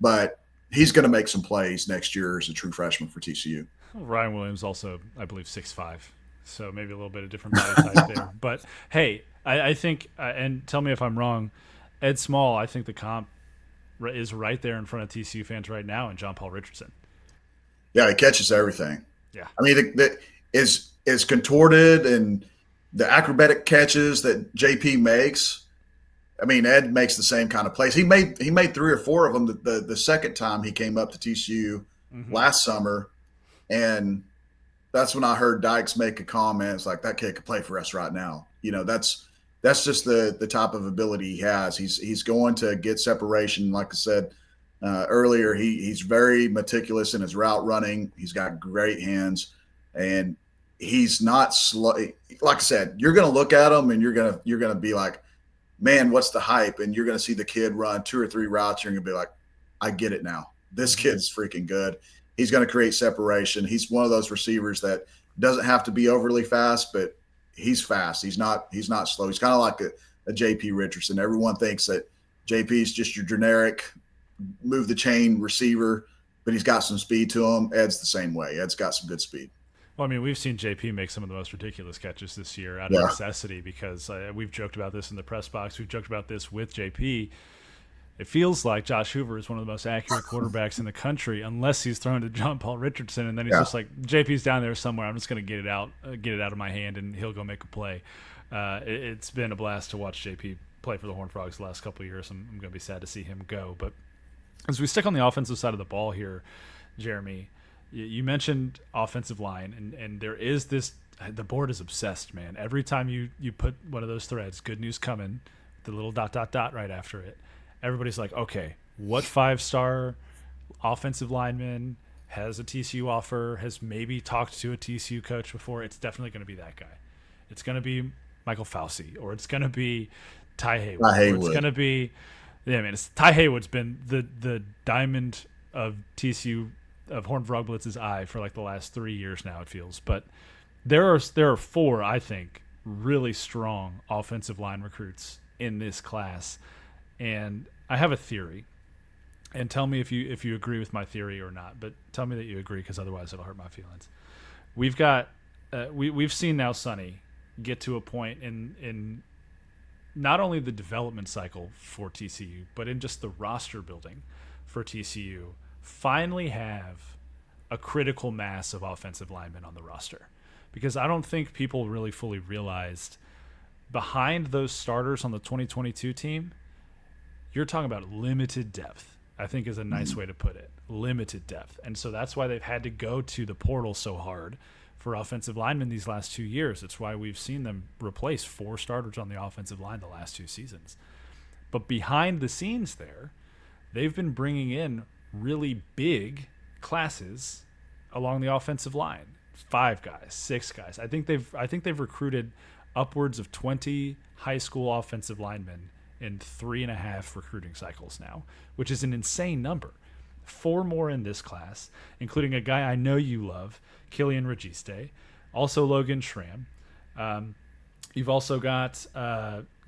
But he's going to make some plays next year as a true freshman for TCU. Ryan Williams also, I believe, 6'5", so maybe a little bit of different body type there. But, hey, I think, and tell me if I'm wrong, Ed Small, I think the comp is right there in front of TCU fans right now, and John Paul Richardson. Yeah, he catches everything. Yeah. I mean, is contorted and the acrobatic catches that JP makes. I mean, Ed makes the same kind of plays. He made 3 or 4 of them the second time he came up to TCU last summer, and that's when I heard Dykes make a comment. It's like, that kid could play for us right now. That's just the type of ability he has. He's going to get separation. Like I said earlier, he's very meticulous in his route running. He's got great hands, and he's not slow. Like I said, you're going to look at him and you're going to be like, man, what's the hype? And you're going to see the kid run 2 or 3 routes. You're going to be like, I get it now. This kid's freaking good. He's going to create separation. He's one of those receivers that doesn't have to be overly fast, but he's fast. He's not slow. He's kind of like a JP Richardson. Everyone thinks that JP is just your generic move the chain receiver, but he's got some speed to him. Ed's the same way. Ed's got some good speed. Well, I mean, we've seen JP make some of the most ridiculous catches this year out of necessity because we've joked about this in the press box. We've joked about this with JP. It feels like Josh Hoover is one of the most accurate quarterbacks in the country, unless he's thrown to John Paul Richardson, and then he's just like, JP's down there somewhere. I'm just going to get it out of my hand, and he'll go make a play. It's been a blast to watch JP play for the Horned Frogs the last couple of years. I'm going to be sad to see him go. But as we stick on the offensive side of the ball here, Jeremy, you mentioned offensive line, and there is this – the board is obsessed, man. Every time you put one of those threads, good news coming, the little ... right after it, everybody's like, okay, what 5-star offensive lineman has a TCU offer, has maybe talked to a TCU coach before? It's definitely going to be that guy. It's going to be Michael Fauci, or it's going to be Ty Haywood. Or it's going to be – Ty Haywood's been the diamond of TCU – of HornedFrogBlitz's eye for like the last 3 years now, it feels. But there are 4, I think, really strong offensive line recruits in this class. And I have a theory. And tell me if you agree with my theory or not. But tell me that you agree, because otherwise it'll hurt my feelings. We've got we've seen now Sonny get to a point in not only the development cycle for TCU, but in just the roster building for TCU, finally have a critical mass of offensive linemen on the roster. Because I don't think people really fully realized behind those starters on the 2022 team, you're talking about limited depth, I think is a nice way to put it. Limited depth. And so that's why they've had to go to the portal so hard for offensive linemen these last 2 years. It's why we've seen them replace 4 starters on the offensive line the last 2 seasons. But behind the scenes there, they've been bringing in really big classes along the offensive line. 5 guys, 6 guys. I think they've recruited upwards of 20 high school offensive linemen in 3.5 recruiting cycles now, which is an insane number. 4 more in this class, including a guy I know you love, Killian Registe, also Logan Schramm. You've also got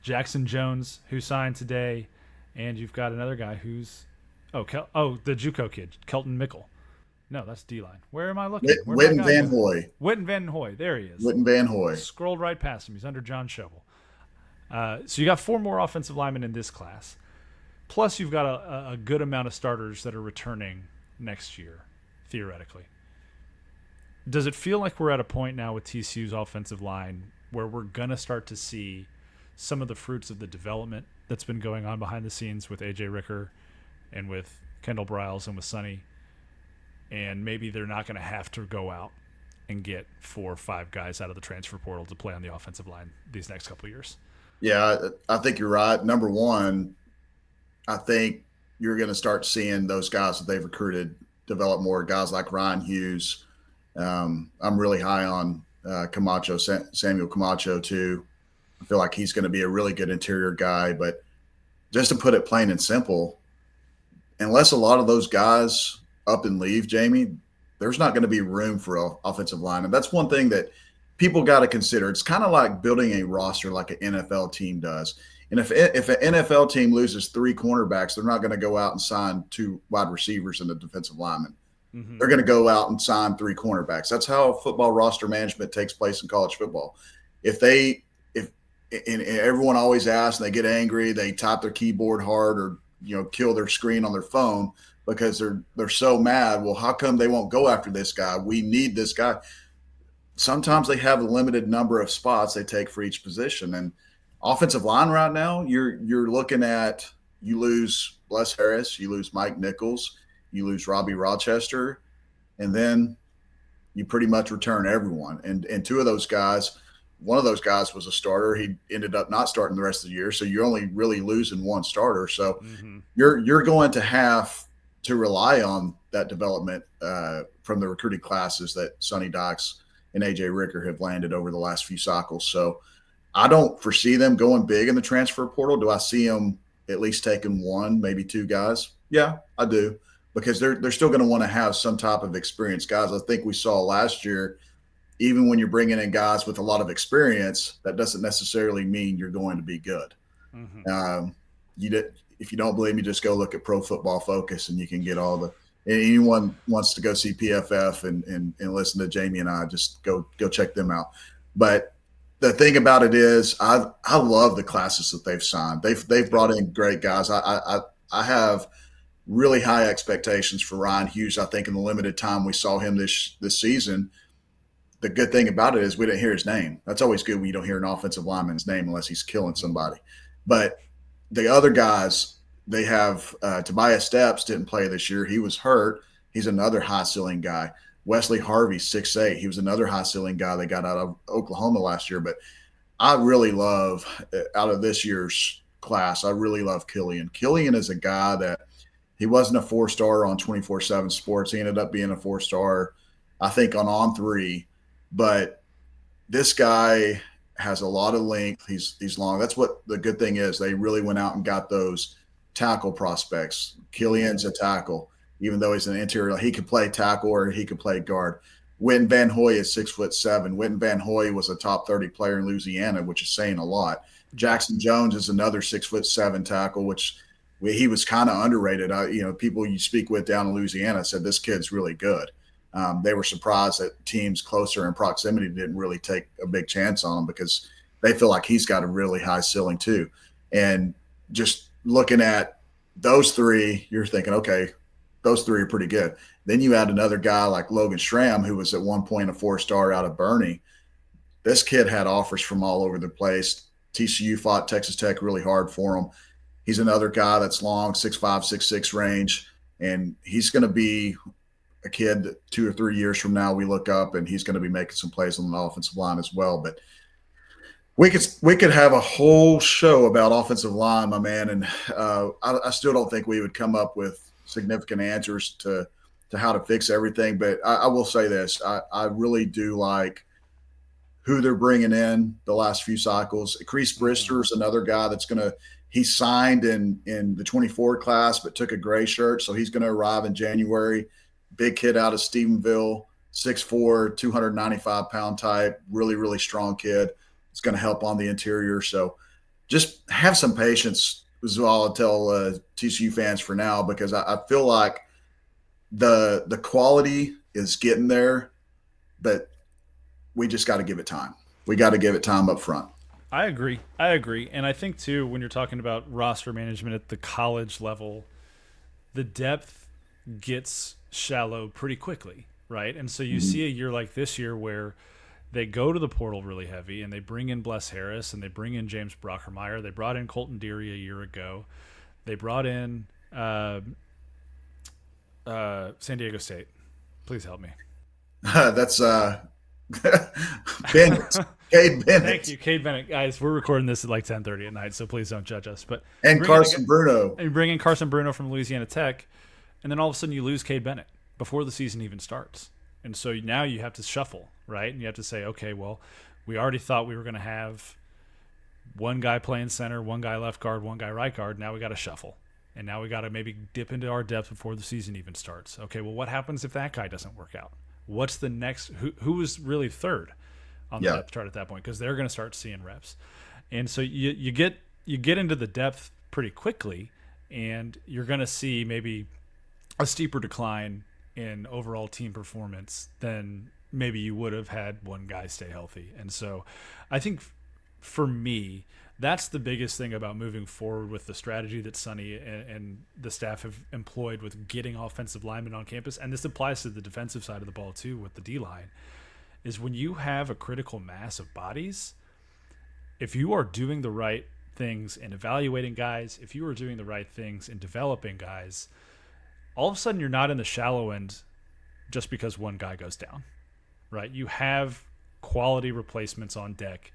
Jackson Jones, who signed today, and you've got another guy who's the JUCO kid, Kelton Mickle. No, that's D-line. Where am I looking? Witten Van Hoy. Witten Van Hoy. There he is. Witten Van Hoy. Scrolled right past him. He's under John Shovel. So you got 4 more offensive linemen in this class. Plus you've got a good amount of starters that are returning next year, theoretically. Does it feel like we're at a point now with TCU's offensive line where we're going to start to see some of the fruits of the development that's been going on behind the scenes with A.J. Ricker and with Kendall Briles and with Sonny, and maybe they're not going to have to go out and get 4 or 5 guys out of the transfer portal to play on the offensive line these next couple of years? Yeah, I think you're right. Number one, I think you're going to start seeing those guys that they've recruited develop more, guys like Ryan Hughes. I'm really high on Camacho, Samuel Camacho, too. I feel like he's going to be a really good interior guy. But just to put it plain and simple, unless a lot of those guys up and leave, Jamie, there's not going to be room for an offensive line. And that's one thing that people got to consider, it's kind of like building a roster like an NFL team does. And if an NFL team loses 3 cornerbacks, they're not going to go out and sign 2 wide receivers and a defensive lineman. Mm-hmm. They're going to go out and sign 3 cornerbacks. That's how football roster management takes place in college football. If everyone always asks and they get angry, they tap their keyboard hard or kill their screen on their phone because they're so mad. Well, how come they won't go after this guy? We need this guy. Sometimes they have a limited number of spots they take for each position. And offensive line right now, you're looking at, you lose Bless Harris, you lose Mike Nichols, you lose Robbie Rochester, and then you pretty much return everyone. And 2 of those guys, one of those guys was a starter. He ended up not starting the rest of the year, so you're only really losing 1 starter. So you're going to have to rely on that development from the recruiting classes that Sonny Dykes and AJ Ricker have landed over the last few cycles. So I don't foresee them going big in the transfer portal. Do I see them at least taking 1, maybe 2 guys? Yeah, I do, because they're still going to want to have some type of experienced guys. I think we saw last year, even when you're bringing in guys with a lot of experience, that doesn't necessarily mean you're going to be good. If you don't believe me, just go look at Pro Football Focus, and you can get all the. Anyone wants to go see PFF and listen to Jamie and I, just go check them out. But the thing about it is, I love the classes that they've signed. They've brought in great guys. I have really high expectations for Ryan Hughes. I think in the limited time we saw him this season, the good thing about it is we didn't hear his name. That's always good when you don't hear an offensive lineman's name unless he's killing somebody. But the other guys, they have Tobias Steps didn't play this year. He was hurt. He's another high ceiling guy. Wesley Harvey, 6'8". He was another high ceiling guy they got out of Oklahoma last year. But I really love, out of this year's class, I really love Killian. Killian is a guy that he wasn't a 4-star on 24/7 Sports. He ended up being a 4-star, I think, on 3. But this guy has a lot of length. He's long. That's what the good thing is. They really went out and got those tackle prospects. Killian's a tackle, even though he's an interior. He could play tackle or he could play guard. Witten Van Hoy is 6'7". Witten Van Hoy was a top 30 player in Louisiana, which is saying a lot. Jackson Jones is another 6'7" tackle, which he was kind of underrated. People you speak with down in Louisiana said this kid's really good. They were surprised that teams closer in proximity didn't really take a big chance on him because they feel like he's got a really high ceiling too. And just looking at those 3, you're thinking, okay, those 3 are pretty good. Then you add another guy like Logan Schramm, who was at one point a 4-star out of Bernie. This kid had offers from all over the place. TCU fought Texas Tech really hard for him. He's another guy that's long, 6'5", 6'6" range, and he's going to be a kid that 2 or 3 years from now we look up and he's going to be making some plays on the offensive line as well. But we could have a whole show about offensive line, my man, and I still don't think we would come up with significant answers to how to fix everything. But I will say this. I really do like who they're bringing in the last few cycles. Crease Brister is another guy that's going to – he signed in the 24 class but took a gray shirt, so he's going to arrive in January. Big kid out of Stephenville, 6'4", 295-pound type, really, really strong kid. It's going to help on the interior. So just have some patience is all I'll tell TCU fans for now, because I feel like the quality is getting there, but we just got to give it time. We got to give it time up front. I agree. And I think, too, when you're talking about roster management at the college level, the depth gets shallow pretty quickly, right? And so you see a year like this year where they go to the portal really heavy and they bring in Bless Harris and they bring in James Brockermeyer. They brought in Colton Deary a year ago. They brought in San Diego State. Please help me. That's Bennett. Cade Bennett. Thank you, Cade Bennett. Guys, we're recording this at like 10:30 at night, so please don't judge us. And Carson Bruno. And bring in Carson Bruno from Louisiana Tech, and then all of a sudden you lose Cade Bennett before the season even starts. And so now you have to shuffle, right? And you have to say, okay, well, we already thought we were going to have one guy playing center, one guy left guard, one guy right guard. Now we got to shuffle. And now we got to maybe dip into our depth before the season even starts. Okay, well, what happens if that guy doesn't work out? What's the next – who is really third on the depth chart at that point, because they're going to start seeing reps. And so you get into the depth pretty quickly, and you're going to see maybe a steeper decline in overall team performance than maybe you would have had one guy stay healthy. And so I think for me, that's the biggest thing about moving forward with the strategy that Sonny and the staff have employed with getting offensive linemen on campus. And this applies to the defensive side of the ball too, with the D-line, is when you have a critical mass of bodies, if you are doing the right things in evaluating guys, if you are doing the right things in developing guys, all of a sudden you're not in the shallow end just because one guy goes down, right? You have quality replacements on deck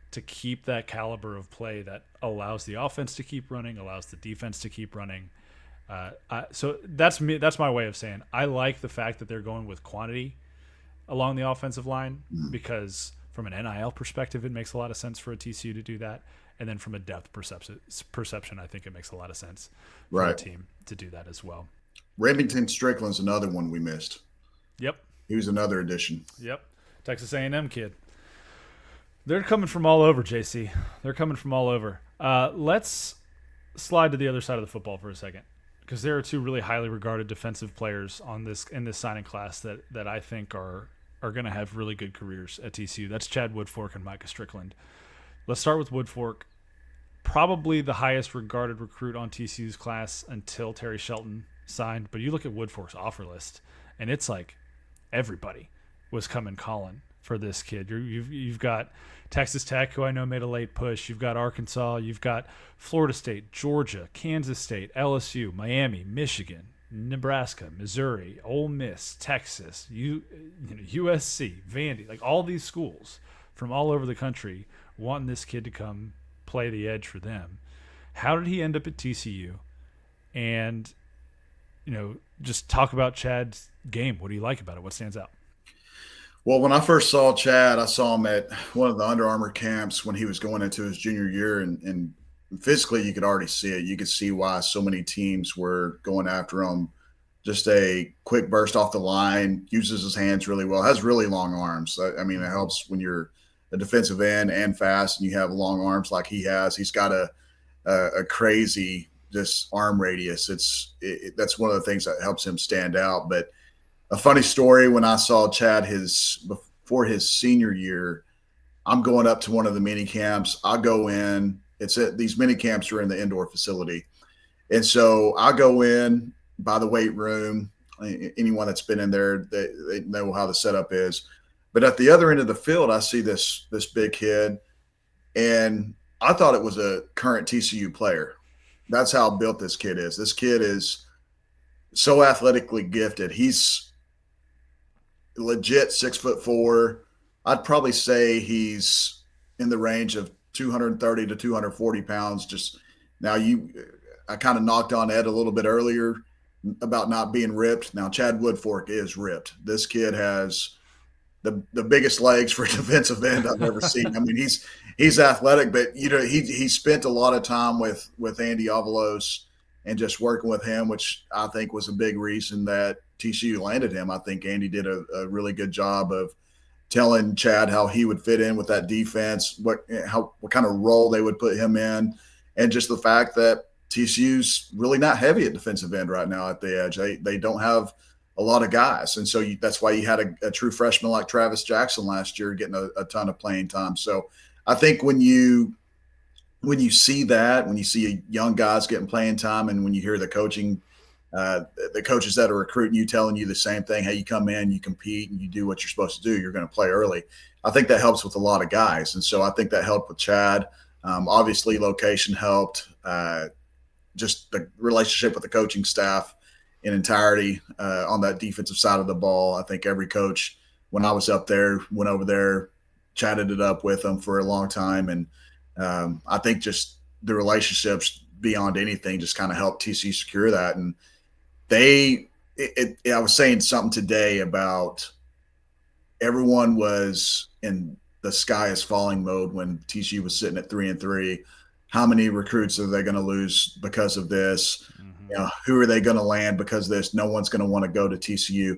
to keep that caliber of play that allows the offense to keep running, allows the defense to keep running. So that's me. That's my way of saying I like the fact that they're going with quantity along the offensive line, because from an NIL perspective, it makes a lot of sense for a TCU to do that. And then from a depth perception, I think it makes a lot of sense for a team to do that as well. Remington Strickland's another one we missed. Yep. He was another addition. Yep. Texas A&M kid. They're coming from all over, JC. They're coming from all over. Let's slide to the other side of the football for a second, because there are two really highly regarded defensive players in this signing class that I think are going to have really good careers at TCU. That's Chad Woodfork and Micah Strickland. Let's start with Woodfork. Probably the highest regarded recruit on TCU's class until Terry Shelton signed. But you look at Woodfork's offer list, and it's like everybody was coming calling for this kid. You've got Texas Tech, who I know made a late push. You've got Arkansas. You've got Florida State, Georgia, Kansas State, LSU, Miami, Michigan, Nebraska, Missouri, Ole Miss, Texas, USC, Vandy, like all these schools from all over the country wanting this kid to come play the edge for them. How did he end up at TCU? And, just talk about Chad's game. What do you like about it? What stands out? Well, when I first saw Chad, I saw him at one of the Under Armour camps when he was going into his junior year, and physically you could already see it. You could see why so many teams were going after him. Just a quick burst off the line, uses his hands really well, has really long arms. I mean, it helps when you're a defensive end and fast and you have long arms like he has. He's got a crazy just arm radius. That's one of the things that helps him stand out. But a funny story, when I saw Chad before his senior year, I'm going up to one of the mini camps. I go in. These mini camps are in the indoor facility. And so I go in by the weight room. Anyone that's been in there, they know how the setup is. But at the other end of the field, I see this big kid, and I thought it was a current TCU player. That's how built this kid is. This kid is so athletically gifted. He's legit 6'4". I'd probably say he's in the range of 230 to 240 pounds. Just now, I kind of knocked on Ed a little bit earlier about not being ripped. Now, Chad Woodfork is ripped. This kid has the biggest legs for a defensive end I've ever seen. I mean, he's athletic, but he spent a lot of time with Andy Avalos and just working with him, which I think was a big reason that TCU landed him. I think Andy did a really good job of telling Chad how he would fit in with that defense, what kind of role they would put him in, and just the fact that TCU's really not heavy at defensive end right now at the edge. They don't have a lot of guys, and so that's why you had a true freshman like Travis Jackson last year getting a ton of playing time. So I think when you see that, when you see young guys getting playing time, and when you hear the coaches that are recruiting you telling you the same thing, hey, you come in, you compete, and you do what you're supposed to do, you're going to play early. I think that helps with a lot of guys, and so I think that helped with Chad. Obviously, location helped. Just the relationship with the coaching staff in entirety on that defensive side of the ball. I think every coach, when I was up there, went over there, chatted it up with them for a long time. And I think just the relationships beyond anything just kind of helped TCU secure that. And I was saying something today about everyone was in the sky is falling mode when TCU was sitting at 3-3. How many recruits are they going to lose because of this? Who are they going to land because of this? No one's going to want to go to TCU.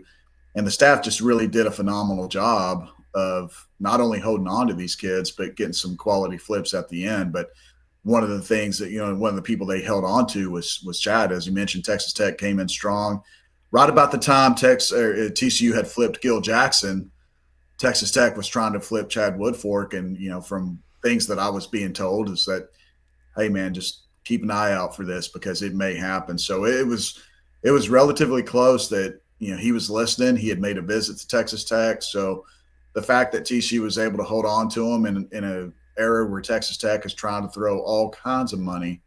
And the staff just really did a phenomenal job of not only holding on to these kids, but getting some quality flips at the end. But one of the things that, one of the people they held on to was Chad. As you mentioned, Texas Tech came in strong. Right about the time TCU had flipped Gil Jackson, Texas Tech was trying to flip Chad Woodfork. And, from things that I was being told is that, hey, man, just keep an eye out for this because it may happen. So it was relatively close that, he was listening. He had made a visit to Texas Tech. So the fact that TCU was able to hold on to him in an era where Texas Tech is trying to throw all kinds of money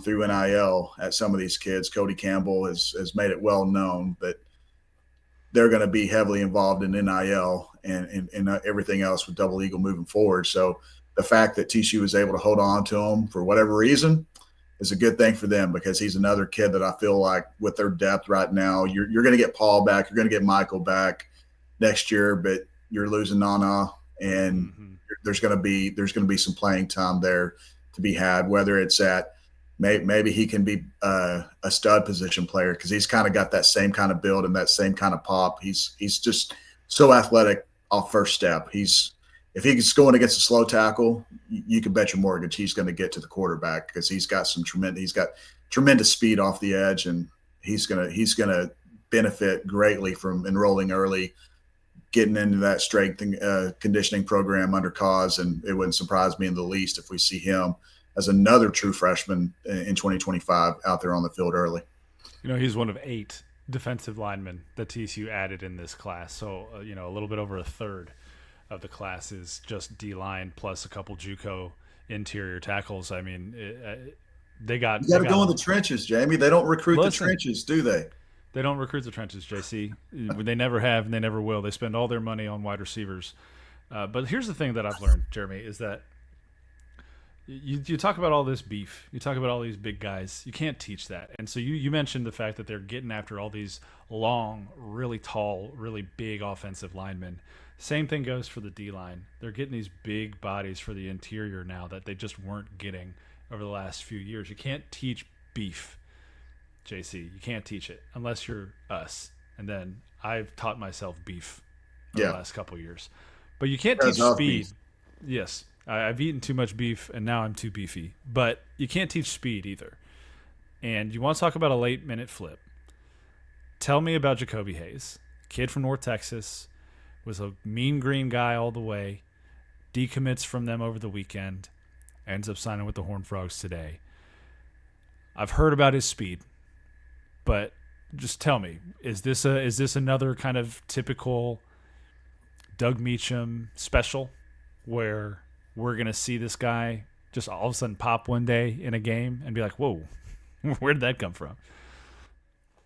through NIL at some of these kids. Cody Campbell has made it well known that they're going to be heavily involved in NIL and everything else with Double Eagle moving forward. So the fact that TCU was able to hold on to him for whatever reason is a good thing for them, because he's another kid that I feel like with their depth right now, you're going to get Paul back, you're going to get Michael back next year, but you're losing Nana, and there's going to be some playing time there to be had, whether it's at maybe he can be a stud position player, because he's kind of got that same kind of build and that same kind of pop. He's just so athletic off first step. If he's going against a slow tackle, you can bet your mortgage he's going to get to the quarterback, because he's got tremendous speed off the edge, and he's going to benefit greatly from enrolling early, getting into that strength and conditioning program under Cause. And it wouldn't surprise me in the least if we see him as another true freshman in 2025 out there on the field early. He's one of 8 defensive linemen that TCU added in this class. So, a little bit over a third of the class is just D-line plus a couple JUCO interior tackles. I mean, they got to go in the trenches, Jamie. They don't recruit the trenches, do they? They don't recruit the trenches, JC. They never have, and they never will. They spend all their money on wide receivers. But here's the thing that I've learned, Jeremy, is that you talk about all this beef. You talk about all these big guys. You can't teach that. And so you mentioned the fact that they're getting after all these long, really tall, really big offensive linemen. Same thing goes for the D-line. They're getting these big bodies for the interior now that they just weren't getting over the last few years. You can't teach beef, JC. You can't teach it unless you're us. And then I've taught myself beef over the last couple of years. But you can't teach speed. Beef. Yes. I've eaten too much beef, and now I'm too beefy. But you can't teach speed either. And you want to talk about a late-minute flip. Tell me about Jacoby Hayes, kid from North Texas, was a mean green guy all the way, decommits from them over the weekend, ends up signing with the Horned Frogs today. I've heard about his speed, but just tell me, is this another kind of typical Doug Meacham special where we're going to see this guy just all of a sudden pop one day in a game and be like, whoa, where did that come from?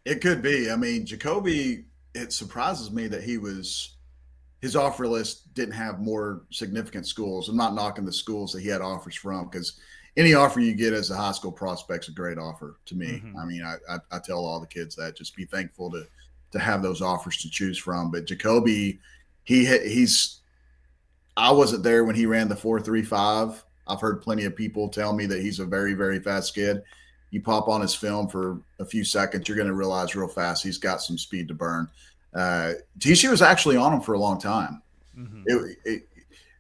It could be. I mean, Jacoby, it surprises me that his offer list didn't have more significant schools. I'm not knocking the schools that he had offers from, because any offer you get as a high school prospect's a great offer to me. I mean, I tell all the kids that, just be thankful to have those offers to choose from. But Jacoby, I wasn't there when he ran the 4.35. I've heard plenty of people tell me that he's a very, very fast kid. You pop on his film for a few seconds, you're going to realize real fast he's got some speed to burn. TCU was actually on him for a long time.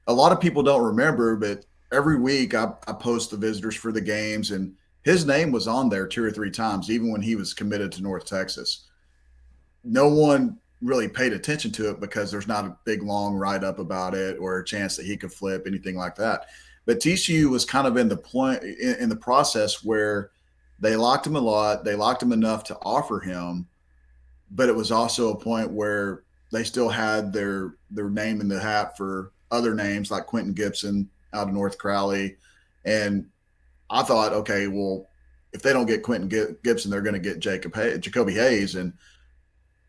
A lot of people don't remember, but every week I post the visitors for the games, and his name was on there 2 or 3 times, even when he was committed to North Texas. No one really paid attention to it because there's not a big, long write-up about it or a chance that he could flip, anything like that. But TCU was kind of in the process where they locked him a lot. They locked him enough to offer him, but it was also a point where they still had their name in the hat for other names like Quentin Gibson out of North Crowley. And I thought, okay, well, if they don't get Quentin Gibson, they're going to get Jacoby Hayes. And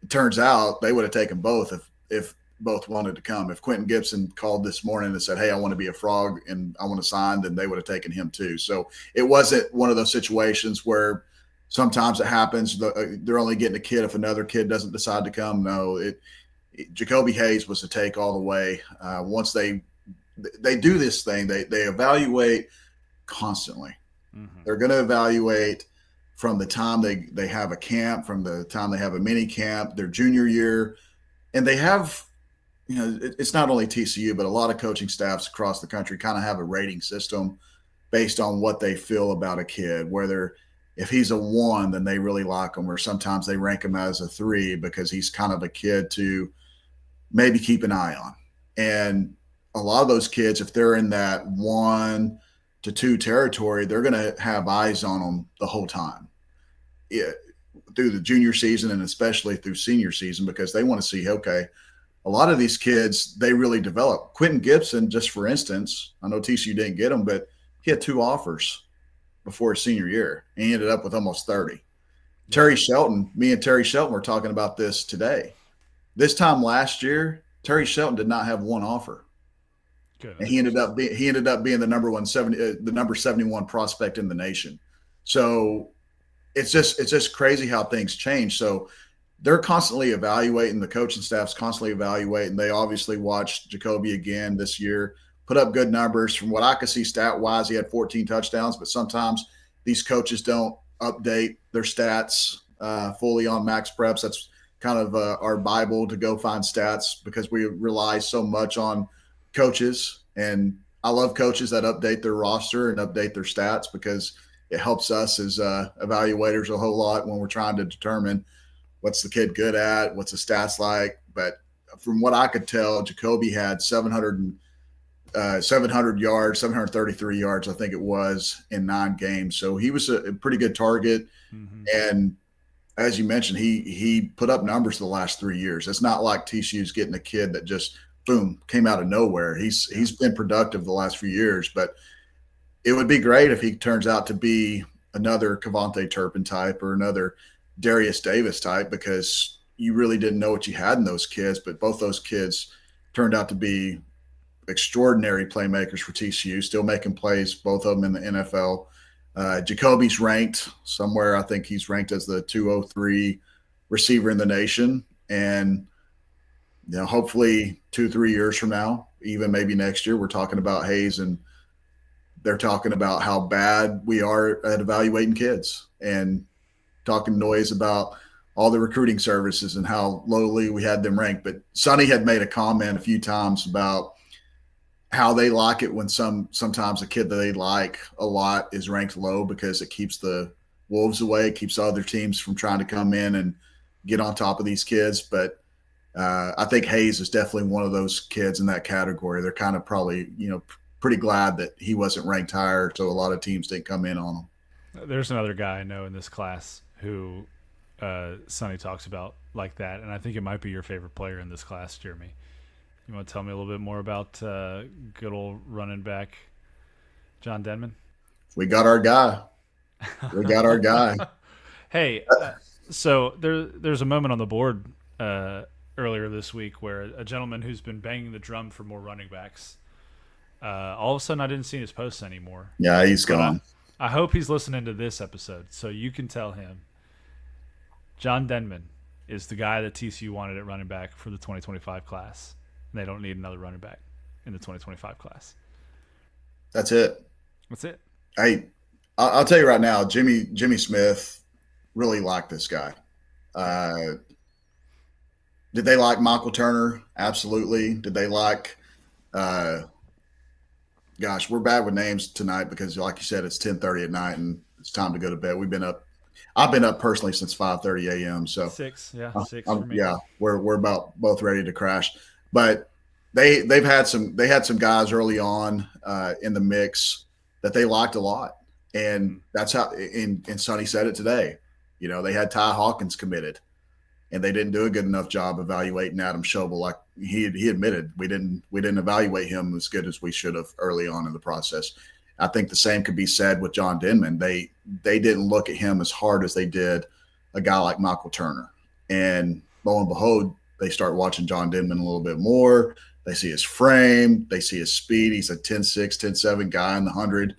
it turns out they would have taken both if both wanted to come. If Quentin Gibson called this morning and said, hey, I want to be a Frog and I want to sign, then they would have taken him too. So it wasn't one of those situations where sometimes it happens. They're only getting a kid if another kid doesn't decide to come. No, Jacoby Hayes was a take all the way. Once they do this thing, they evaluate constantly. They're going to evaluate from the time they have a camp, from the time they have a mini camp, their junior year. And they have it's not only TCU, but a lot of coaching staffs across the country kind of have a rating system based on what they feel about a kid, whether if he's a 1, then they really like him, or sometimes they rank him as a 3 because he's kind of a kid to maybe keep an eye on. And a lot of those kids, if they're in that 1 to 2 territory, they're going to have eyes on them the whole time. Yeah, through the junior season and especially through senior season, because they want to see, okay, a lot of these kids, they really develop. Quentin Gibson, just for instance, I know TCU didn't get him, but he had 2 offers before his senior year, and he ended up with almost 30. Yeah. Terry Shelton, me and Terry Shelton were talking about this today. This time last year, Terry Shelton did not have 1 offer. Good. And he ended up being the number 71 prospect in the nation. So it's just crazy how things change. So they're constantly evaluating. The coaching staff's constantly evaluating. They obviously watched Jacoby again this year, put up good numbers. From what I could see stat-wise, he had 14 touchdowns, but sometimes these coaches don't update their stats fully on Max Preps. That's kind of our Bible to go find stats because we rely so much on coaches. And I love coaches that update their roster and update their stats because it helps us as evaluators a whole lot when we're trying to determine what's the kid good at, what's the stats like. But from what I could tell, Jacoby had 700 yards, 733 yards, I think it was, in 9 games. So he was a pretty good target. Mm-hmm. And as you mentioned, he put up numbers the last 3 years. It's not like TCU's getting a kid that just, boom, came out of nowhere. He's been productive the last few years. But it would be great if he turns out to be another Kevontae Turpin type or another Darius Davis type, because you really didn't know what you had in those kids. But both those kids turned out to be extraordinary playmakers for TCU, still making plays, both of them in the NFL. Jacoby's ranked somewhere. I think he's ranked as the 203 receiver in the nation. And, hopefully 2-3 years from now, even maybe next year, we're talking about Hayes and they're talking about how bad we are at evaluating kids and talking noise about all the recruiting services and how lowly we had them ranked. But Sonny had made a comment a few times about how they like it when sometimes a kid that they like a lot is ranked low because it keeps the wolves away, it keeps other teams from trying to come in and get on top of these kids. But I think Hayes is definitely one of those kids in that category. They're kind of probably, pretty glad that he wasn't ranked higher, so a lot of teams didn't come in on him. There's another guy I know in this class who Sonny talks about like that, and I think it might be your favorite player in this class, Jeremy. You want to tell me a little bit more about good old running back John Denman? We got our guy. Hey, so there's a moment on the board earlier this week where a gentleman who's been banging the drum for more running backs, all of a sudden I didn't see his posts anymore. Yeah, he's gone. I hope he's listening to this episode so you can tell him John Denman is the guy that TCU wanted at running back for the 2025 class. And they don't need another running back in the 2025 class. That's it. Hey, I'll tell you right now, Jimmy Smith really liked this guy. Did they like Michael Turner? Absolutely. Did they like gosh, we're bad with names tonight because, like you said, it's 10:30 at night and it's time to go to bed. I've been up personally since 5:30 a.m. So 6 for me. Yeah, we're about both ready to crash. But they had some guys early on in the mix that they liked a lot, and that's how. And Sonny said it today. They had Ty Hawkins committed, and they didn't do a good enough job evaluating Adam Schobel. Like he admitted, we didn't evaluate him as good as we should have early on in the process. I think the same could be said with John Denman. They didn't look at him as hard as they did a guy like Michael Turner. And lo and behold, they start watching John Denman a little bit more. They see his frame. They see his speed. He's a 10.6, 10.7 guy in the 100.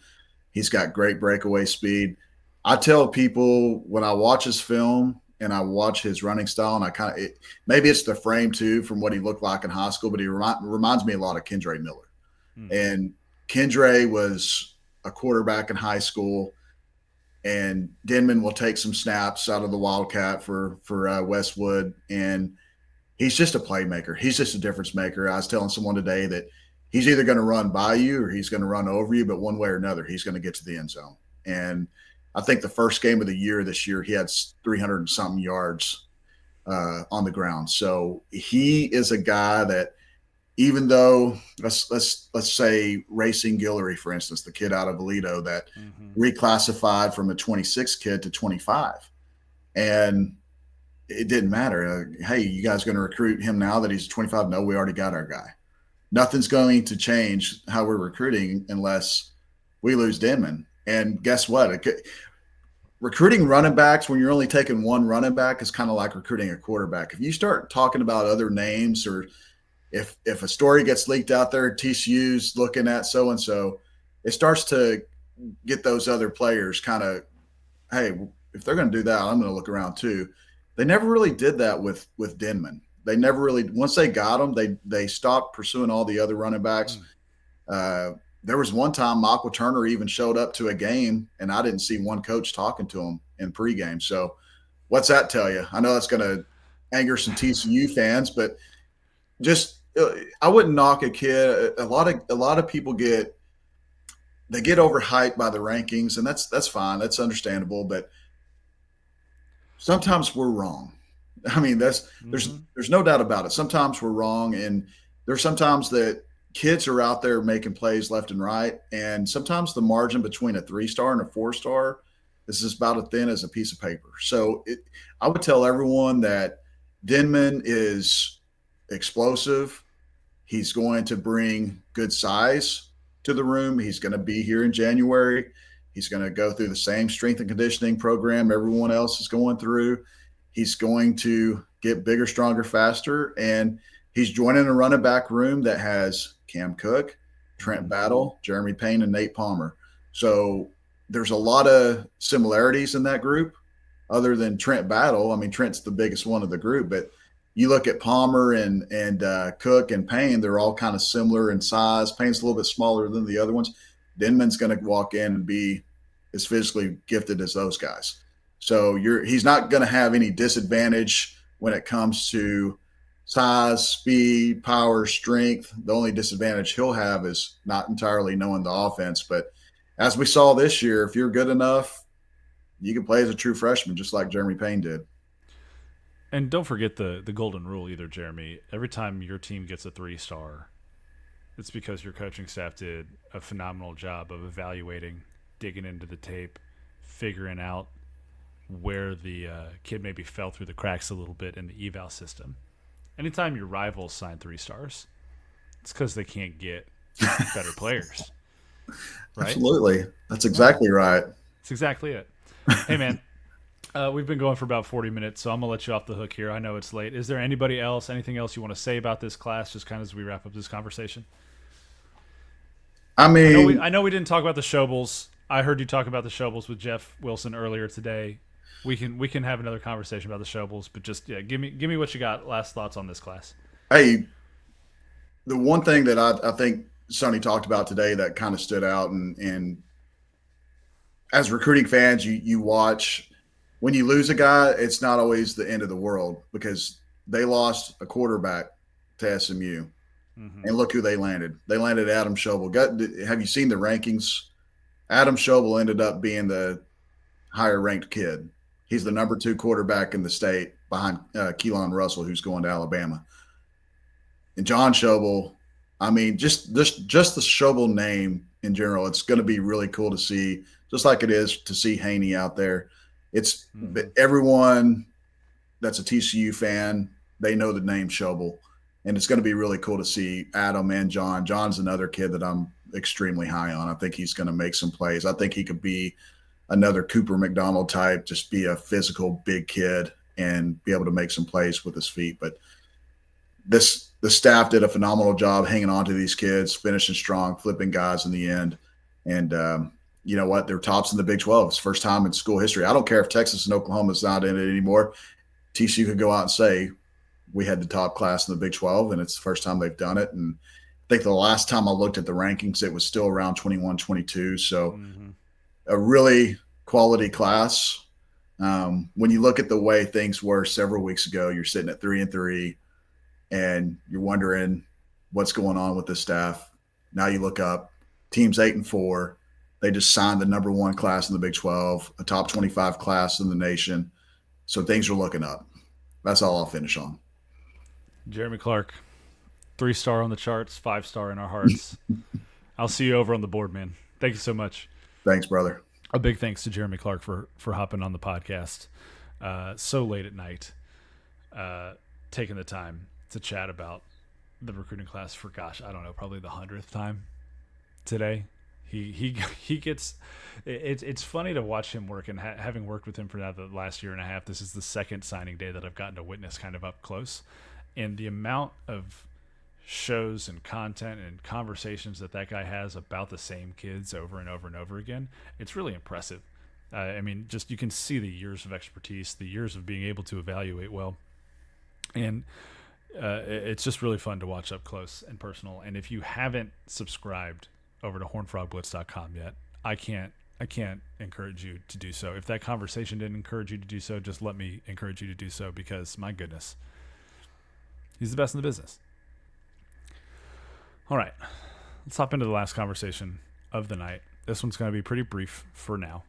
He's got great breakaway speed. I tell people when I watch his film and I watch his running style, and maybe it's the frame too from what he looked like in high school, but he reminds me a lot of Kendre Miller. And Kendre was a quarterback in high school, and Denman will take some snaps out of the Wildcat for Westwood, and he's just a playmaker. He's just a difference maker. I was telling someone today that he's either going to run by you or he's going to run over you, but one way or another, he's going to get to the end zone. And I think the first game of the year this year, he had 300 and something yards on the ground. So he is a guy that, even though let's say Racing Guillory, for instance, the kid out of Aledo that reclassified from a 26 kid to 25, and it didn't matter. Hey, you guys going to recruit him now that he's 25? No, we already got our guy. Nothing's going to change how we're recruiting unless we lose Denman. And guess what? Recruiting running backs when you're only taking one running back is kind of like recruiting a quarterback. If you start talking about other names, or if a story gets leaked out there, TCU's looking at so-and-so, it starts to get those other players kind of, hey, if they're going to do that, I'm going to look around too. They never really did that with Denman. They never really, once they got him, they stopped pursuing all the other running backs. There was one time Michael Turner even showed up to a game, and I didn't see one coach talking to him in pregame. So what's that tell you? I know that's going to anger some TCU fans, but just I wouldn't knock a kid. A lot of people get overhyped by the rankings, and that's fine. That's understandable, but sometimes we're wrong. I mean, there's no doubt about it. Sometimes we're wrong, and there's sometimes that kids are out there making plays left and right, and sometimes the margin between a 3-star and a 4-star is just about as thin as a piece of paper. So I would tell everyone that Denman is explosive. He's going to bring good size to the room. He's going to be here in January. He's going to go through the same strength and conditioning program everyone else is going through. He's going to get bigger, stronger, faster, and he's joining a running back room that has Cam Cook, Trent Battle, Jeremy Payne, and Nate Palmer. So there's a lot of similarities in that group other than Trent Battle. I mean, Trent's the biggest one of the group, but you look at Palmer and Cook and Payne, they're all kind of similar in size. Payne's a little bit smaller than the other ones. Denman's going to walk in and be as physically gifted as those guys. So he's not going to have any disadvantage when it comes to size, speed, power, strength. The only disadvantage he'll have is not entirely knowing the offense. But as we saw this year, if you're good enough, you can play as a true freshman, just like Jeremy Payne did. And don't forget the golden rule either, Jeremy. Every time your team gets a 3-star, it's because your coaching staff did a phenomenal job of evaluating, digging into the tape, figuring out where the kid maybe fell through the cracks a little bit in the eval system. Anytime your rivals sign 3-stars, it's because they can't get better players. Right? Absolutely. That's exactly right. That's exactly it. Hey, man, we've been going for about 40 minutes, so I'm going to let you off the hook here. I know it's late. Is there anything else you want to say about this class, just kind of as we wrap up this conversation? I mean, I know we didn't talk about the Shobles. I heard you talk about the Shobles with Jeff Wilson earlier today. We can have another conversation about the Shobles, but just give me what you got. Last thoughts on this class. Hey, the one thing that I think Sonny talked about today that kind of stood out, and as recruiting fans, you watch when you lose a guy, it's not always the end of the world because they lost a quarterback to SMU, and look who they landed. They landed Adam Schobel. Have you seen the rankings? Adam Schobel ended up being the higher ranked kid. He's the number 2 quarterback in the state behind Keelan Russell, who's going to Alabama. And John Schobel, I mean, just the Schobel name in general, it's going to be really cool to see, just like it is to see Haney out there. It's everyone that's a TCU fan, they know the name Schobel. And it's going to be really cool to see Adam and John. John's another kid that I'm extremely high on. I think he's going to make some plays. I think he could be another Cooper McDonald type, just be a physical big kid and be able to make some plays with his feet. But the staff did a phenomenal job hanging on to these kids, finishing strong, flipping guys in the end. And you know what? They're tops in the Big 12. It's the first time in school history. I don't care if Texas and Oklahoma's not in it anymore. TCU could go out and say, we had the top class in the Big 12, and it's the first time they've done it. And I think the last time I looked at the rankings, it was still around 21, 22. So a really quality class. When you look at the way things were several weeks ago, you're sitting at 3-3. and you're wondering what's going on with this staff. Now you look up, team's 8-4. They just signed the number 1 class in the Big 12, a top 25 class in the nation. So things are looking up. That's all I'll finish on. Jeremy Clark, 3-star on the charts, 5-star in our hearts. I'll see you over on the board, man. Thank you so much. Thanks, brother. A big thanks to Jeremy Clark for hopping on the podcast so late at night, taking the time to chat about the recruiting class for, gosh, I don't know, probably the 100th time today. He gets it's funny to watch him work, and having worked with him for now the last year and a half, this is the second signing day that I've gotten to witness kind of up close, and the amount of shows and content and conversations that guy has about the same kids over and over and over again, it's really impressive. I mean, just you can see the years of expertise, the years of being able to evaluate well, and it's just really fun to watch up close and personal. And if you haven't subscribed over to HornedFrogBlitz.com yet, I can't encourage you to do so. If that conversation didn't encourage you to do so, just let me encourage you to do so, because my goodness, he's the best in the business. All right, let's hop into the last conversation of the night. This one's going to be pretty brief for now,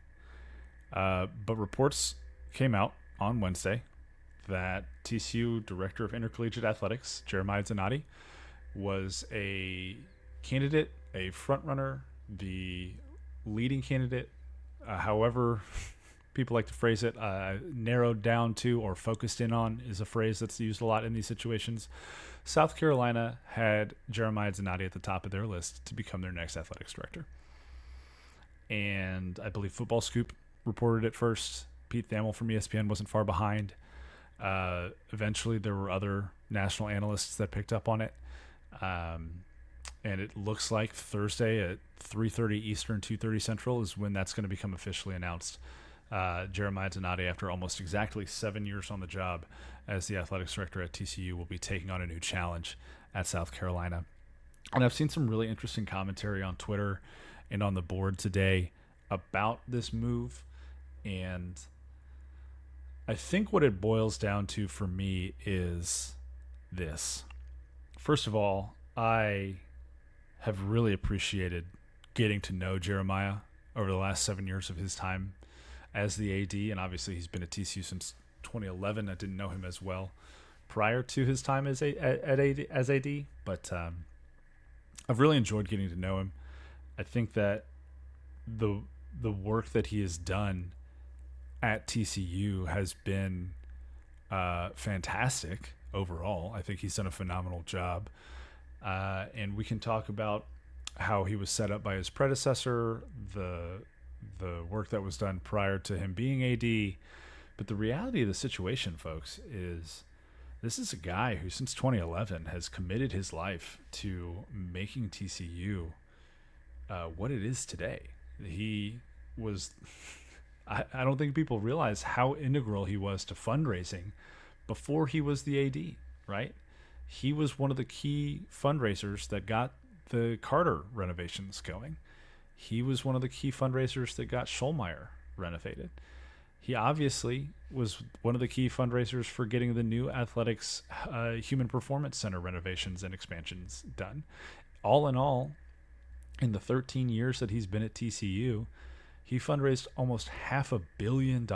but reports came out on Wednesday that TCU Director of Intercollegiate Athletics, Jeremiah Zanotti, was a candidate, a front runner, the leading candidate, however people like to phrase it, narrowed down to or focused in on is a phrase that's used a lot in these situations. South Carolina had Jeremiah Zanotti at the top of their list to become their next athletics director. And I believe Football Scoop reported it first. Pete Thamel from ESPN wasn't far behind. Eventually, there were other national analysts that picked up on it. And it looks like Thursday at 3:30 Eastern, 2:30 Central is when that's going to become officially announced. Jeremiah Zanotti, after almost exactly 7 years on the job as the athletics director at TCU, will be taking on a new challenge at South Carolina. And I've seen some really interesting commentary on Twitter and on the board today about this move. And I think what it boils down to for me is this. First of all, I have really appreciated getting to know Jeremiah over the last 7 years of his time as the AD, and obviously he's been at TCU since 2011. I didn't know him as well prior to his time as AD, but I've really enjoyed getting to know him. I think that the work that he has done at TCU has been fantastic overall. I think he's done a phenomenal job. And we can talk about how he was set up by his predecessor, the work that was done prior to him being AD. But the reality of the situation, folks, is this is a guy who since 2011 has committed his life to making TCU what it is today. He was, I don't think people realize how integral he was to fundraising before he was the AD, right? He was one of the key fundraisers that got the Carter renovations going. He was one of the key fundraisers that got Schollmeyer renovated. He obviously was one of the key fundraisers for getting the new athletics human performance center renovations and expansions done. All in all, in the 13 years that he's been at TCU, he fundraised almost $500 million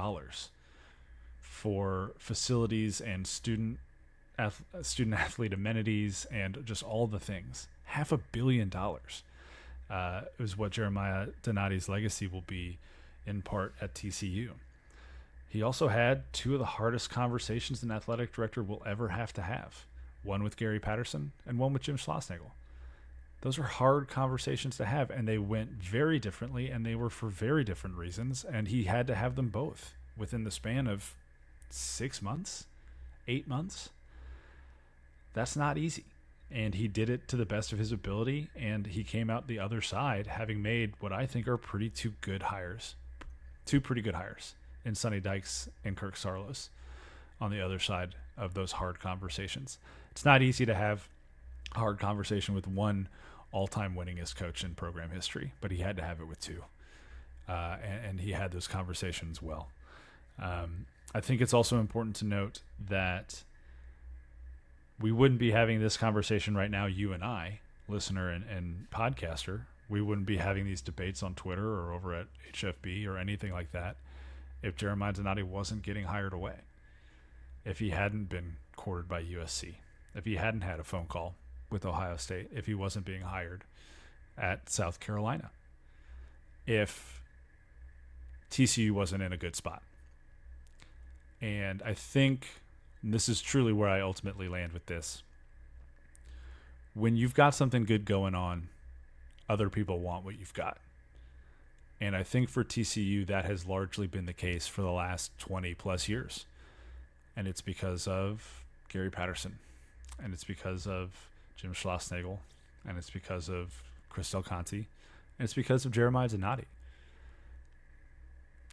for facilities and student athlete amenities and just all the things. $500 million is what Jeremiah Zanotti's legacy will be in part at TCU. He also had two of the hardest conversations an athletic director will ever have to have. One with Gary Patterson and one with Jim Schlossnagle. Those are hard conversations to have, and they went very differently, and they were for very different reasons, and he had to have them both within the span of 6 months, 8 months. That's not easy, and he did it to the best of his ability, and he came out the other side having made what I think are two pretty good hires in Sonny Dykes and Kirk Sarlos on the other side of those hard conversations. It's not easy to have a hard conversation with one all-time winningest coach in program history, but he had to have it with two, and he had those conversations well. I think it's also important to note that we wouldn't be having this conversation right now, you and I, listener and podcaster. We wouldn't be having these debates on Twitter or over at HFB or anything like that if Jeremiah Donati wasn't getting hired away, if he hadn't been courted by USC, if he hadn't had a phone call with Ohio State, if he wasn't being hired at South Carolina, if TCU wasn't in a good spot. And I think this is truly where I ultimately land with this. When you've got something good going on, other people want what you've got. And I think for TCU, that has largely been the case for the last 20 plus years. And it's because of Gary Patterson, and it's because of Jim Schlossnagle, and it's because of Chris Del Conte, and it's because of Jeremiah Donati.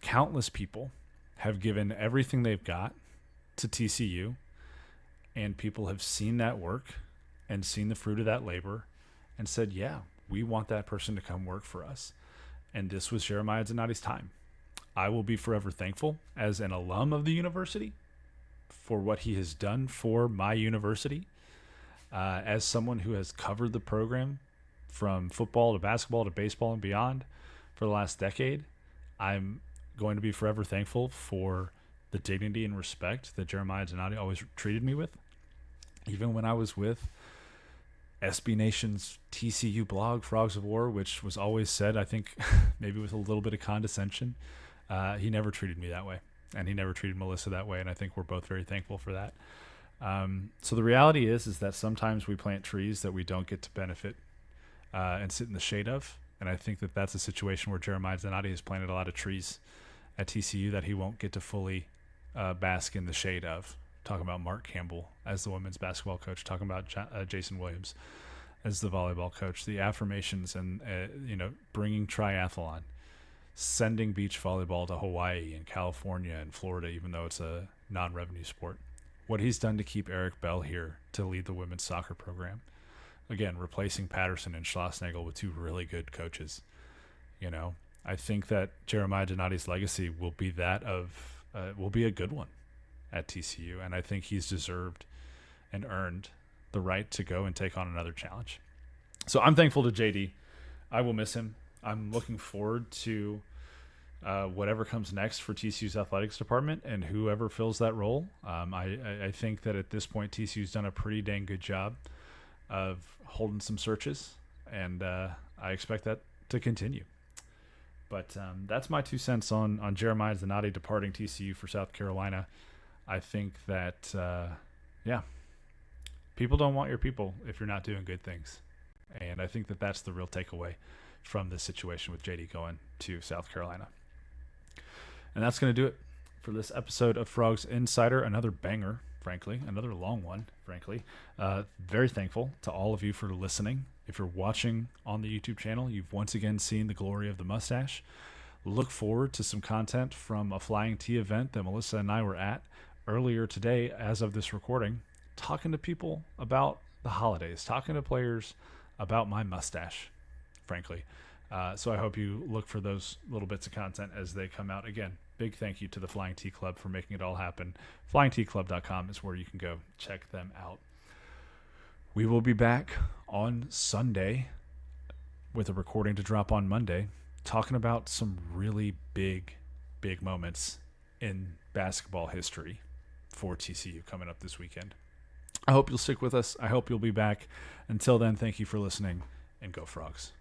Countless people have given everything they've got to TCU, and people have seen that work and seen the fruit of that labor and said, yeah, we want that person to come work for us. And this was Jeremiah Donati's time. I will be forever thankful as an alum of the university for what he has done for my university. As someone who has covered the program from football to basketball to baseball and beyond for the last decade, I'm going to be forever thankful for the dignity and respect that Jeremiah Donati always treated me with. Even when I was with SB Nation's TCU blog, Frogs of War, which was always said, I think, maybe with a little bit of condescension, he never treated me that way. And he never treated Melissa that way. And I think we're both very thankful for that. So the reality is that sometimes we plant trees that we don't get to benefit and sit in the shade of. And I think that that's a situation where Jeremiah Donati has planted a lot of trees at TCU that he won't get to fully bask in the shade of. Talking about Mark Campbell as the women's basketball coach, talking about Jason Williams as the volleyball coach, the affirmations and, bringing triathlon, sending beach volleyball to Hawaii and California and Florida, even though it's a non-revenue sport. What he's done to keep Eric Bell here to lead the women's soccer program. Again, replacing Patterson and Schlossnagle with two really good coaches. I think that Jeremiah Donati's legacy will be will be a good one at TCU, and I think he's deserved and earned the right to go and take on another challenge. So I'm thankful to JD. I will miss him. I'm looking forward to whatever comes next for TCU's athletics department and whoever fills that role. I think that at this point, TCU's done a pretty dang good job of holding some searches, and I expect that to continue. But that's my 2 cents on Jeremiah Donati departing TCU for South Carolina. I think that, people don't want your people if you're not doing good things. And I think that that's the real takeaway from this situation with JD going to South Carolina. And that's going to do it for this episode of Frogs Insider. Another banger, frankly, another long one, frankly. Very thankful to all of you for listening. If you're watching on the YouTube channel, you've once again seen the glory of the mustache. Look forward to some content from a Flying T event that Melissa and I were at earlier today, as of this recording, talking to people about the holidays, talking to players about my mustache, frankly. So I hope you look for those little bits of content as they come out. Again, big thank you to the Flying T Club for making it all happen. FlyingTClub.com is where you can go check them out. We will be back on Sunday with a recording to drop on Monday, talking about some really big moments in basketball history for TCU coming up this weekend. I hope you'll stick with us. I hope you'll be back. Until then, thank you for listening, and go Frogs.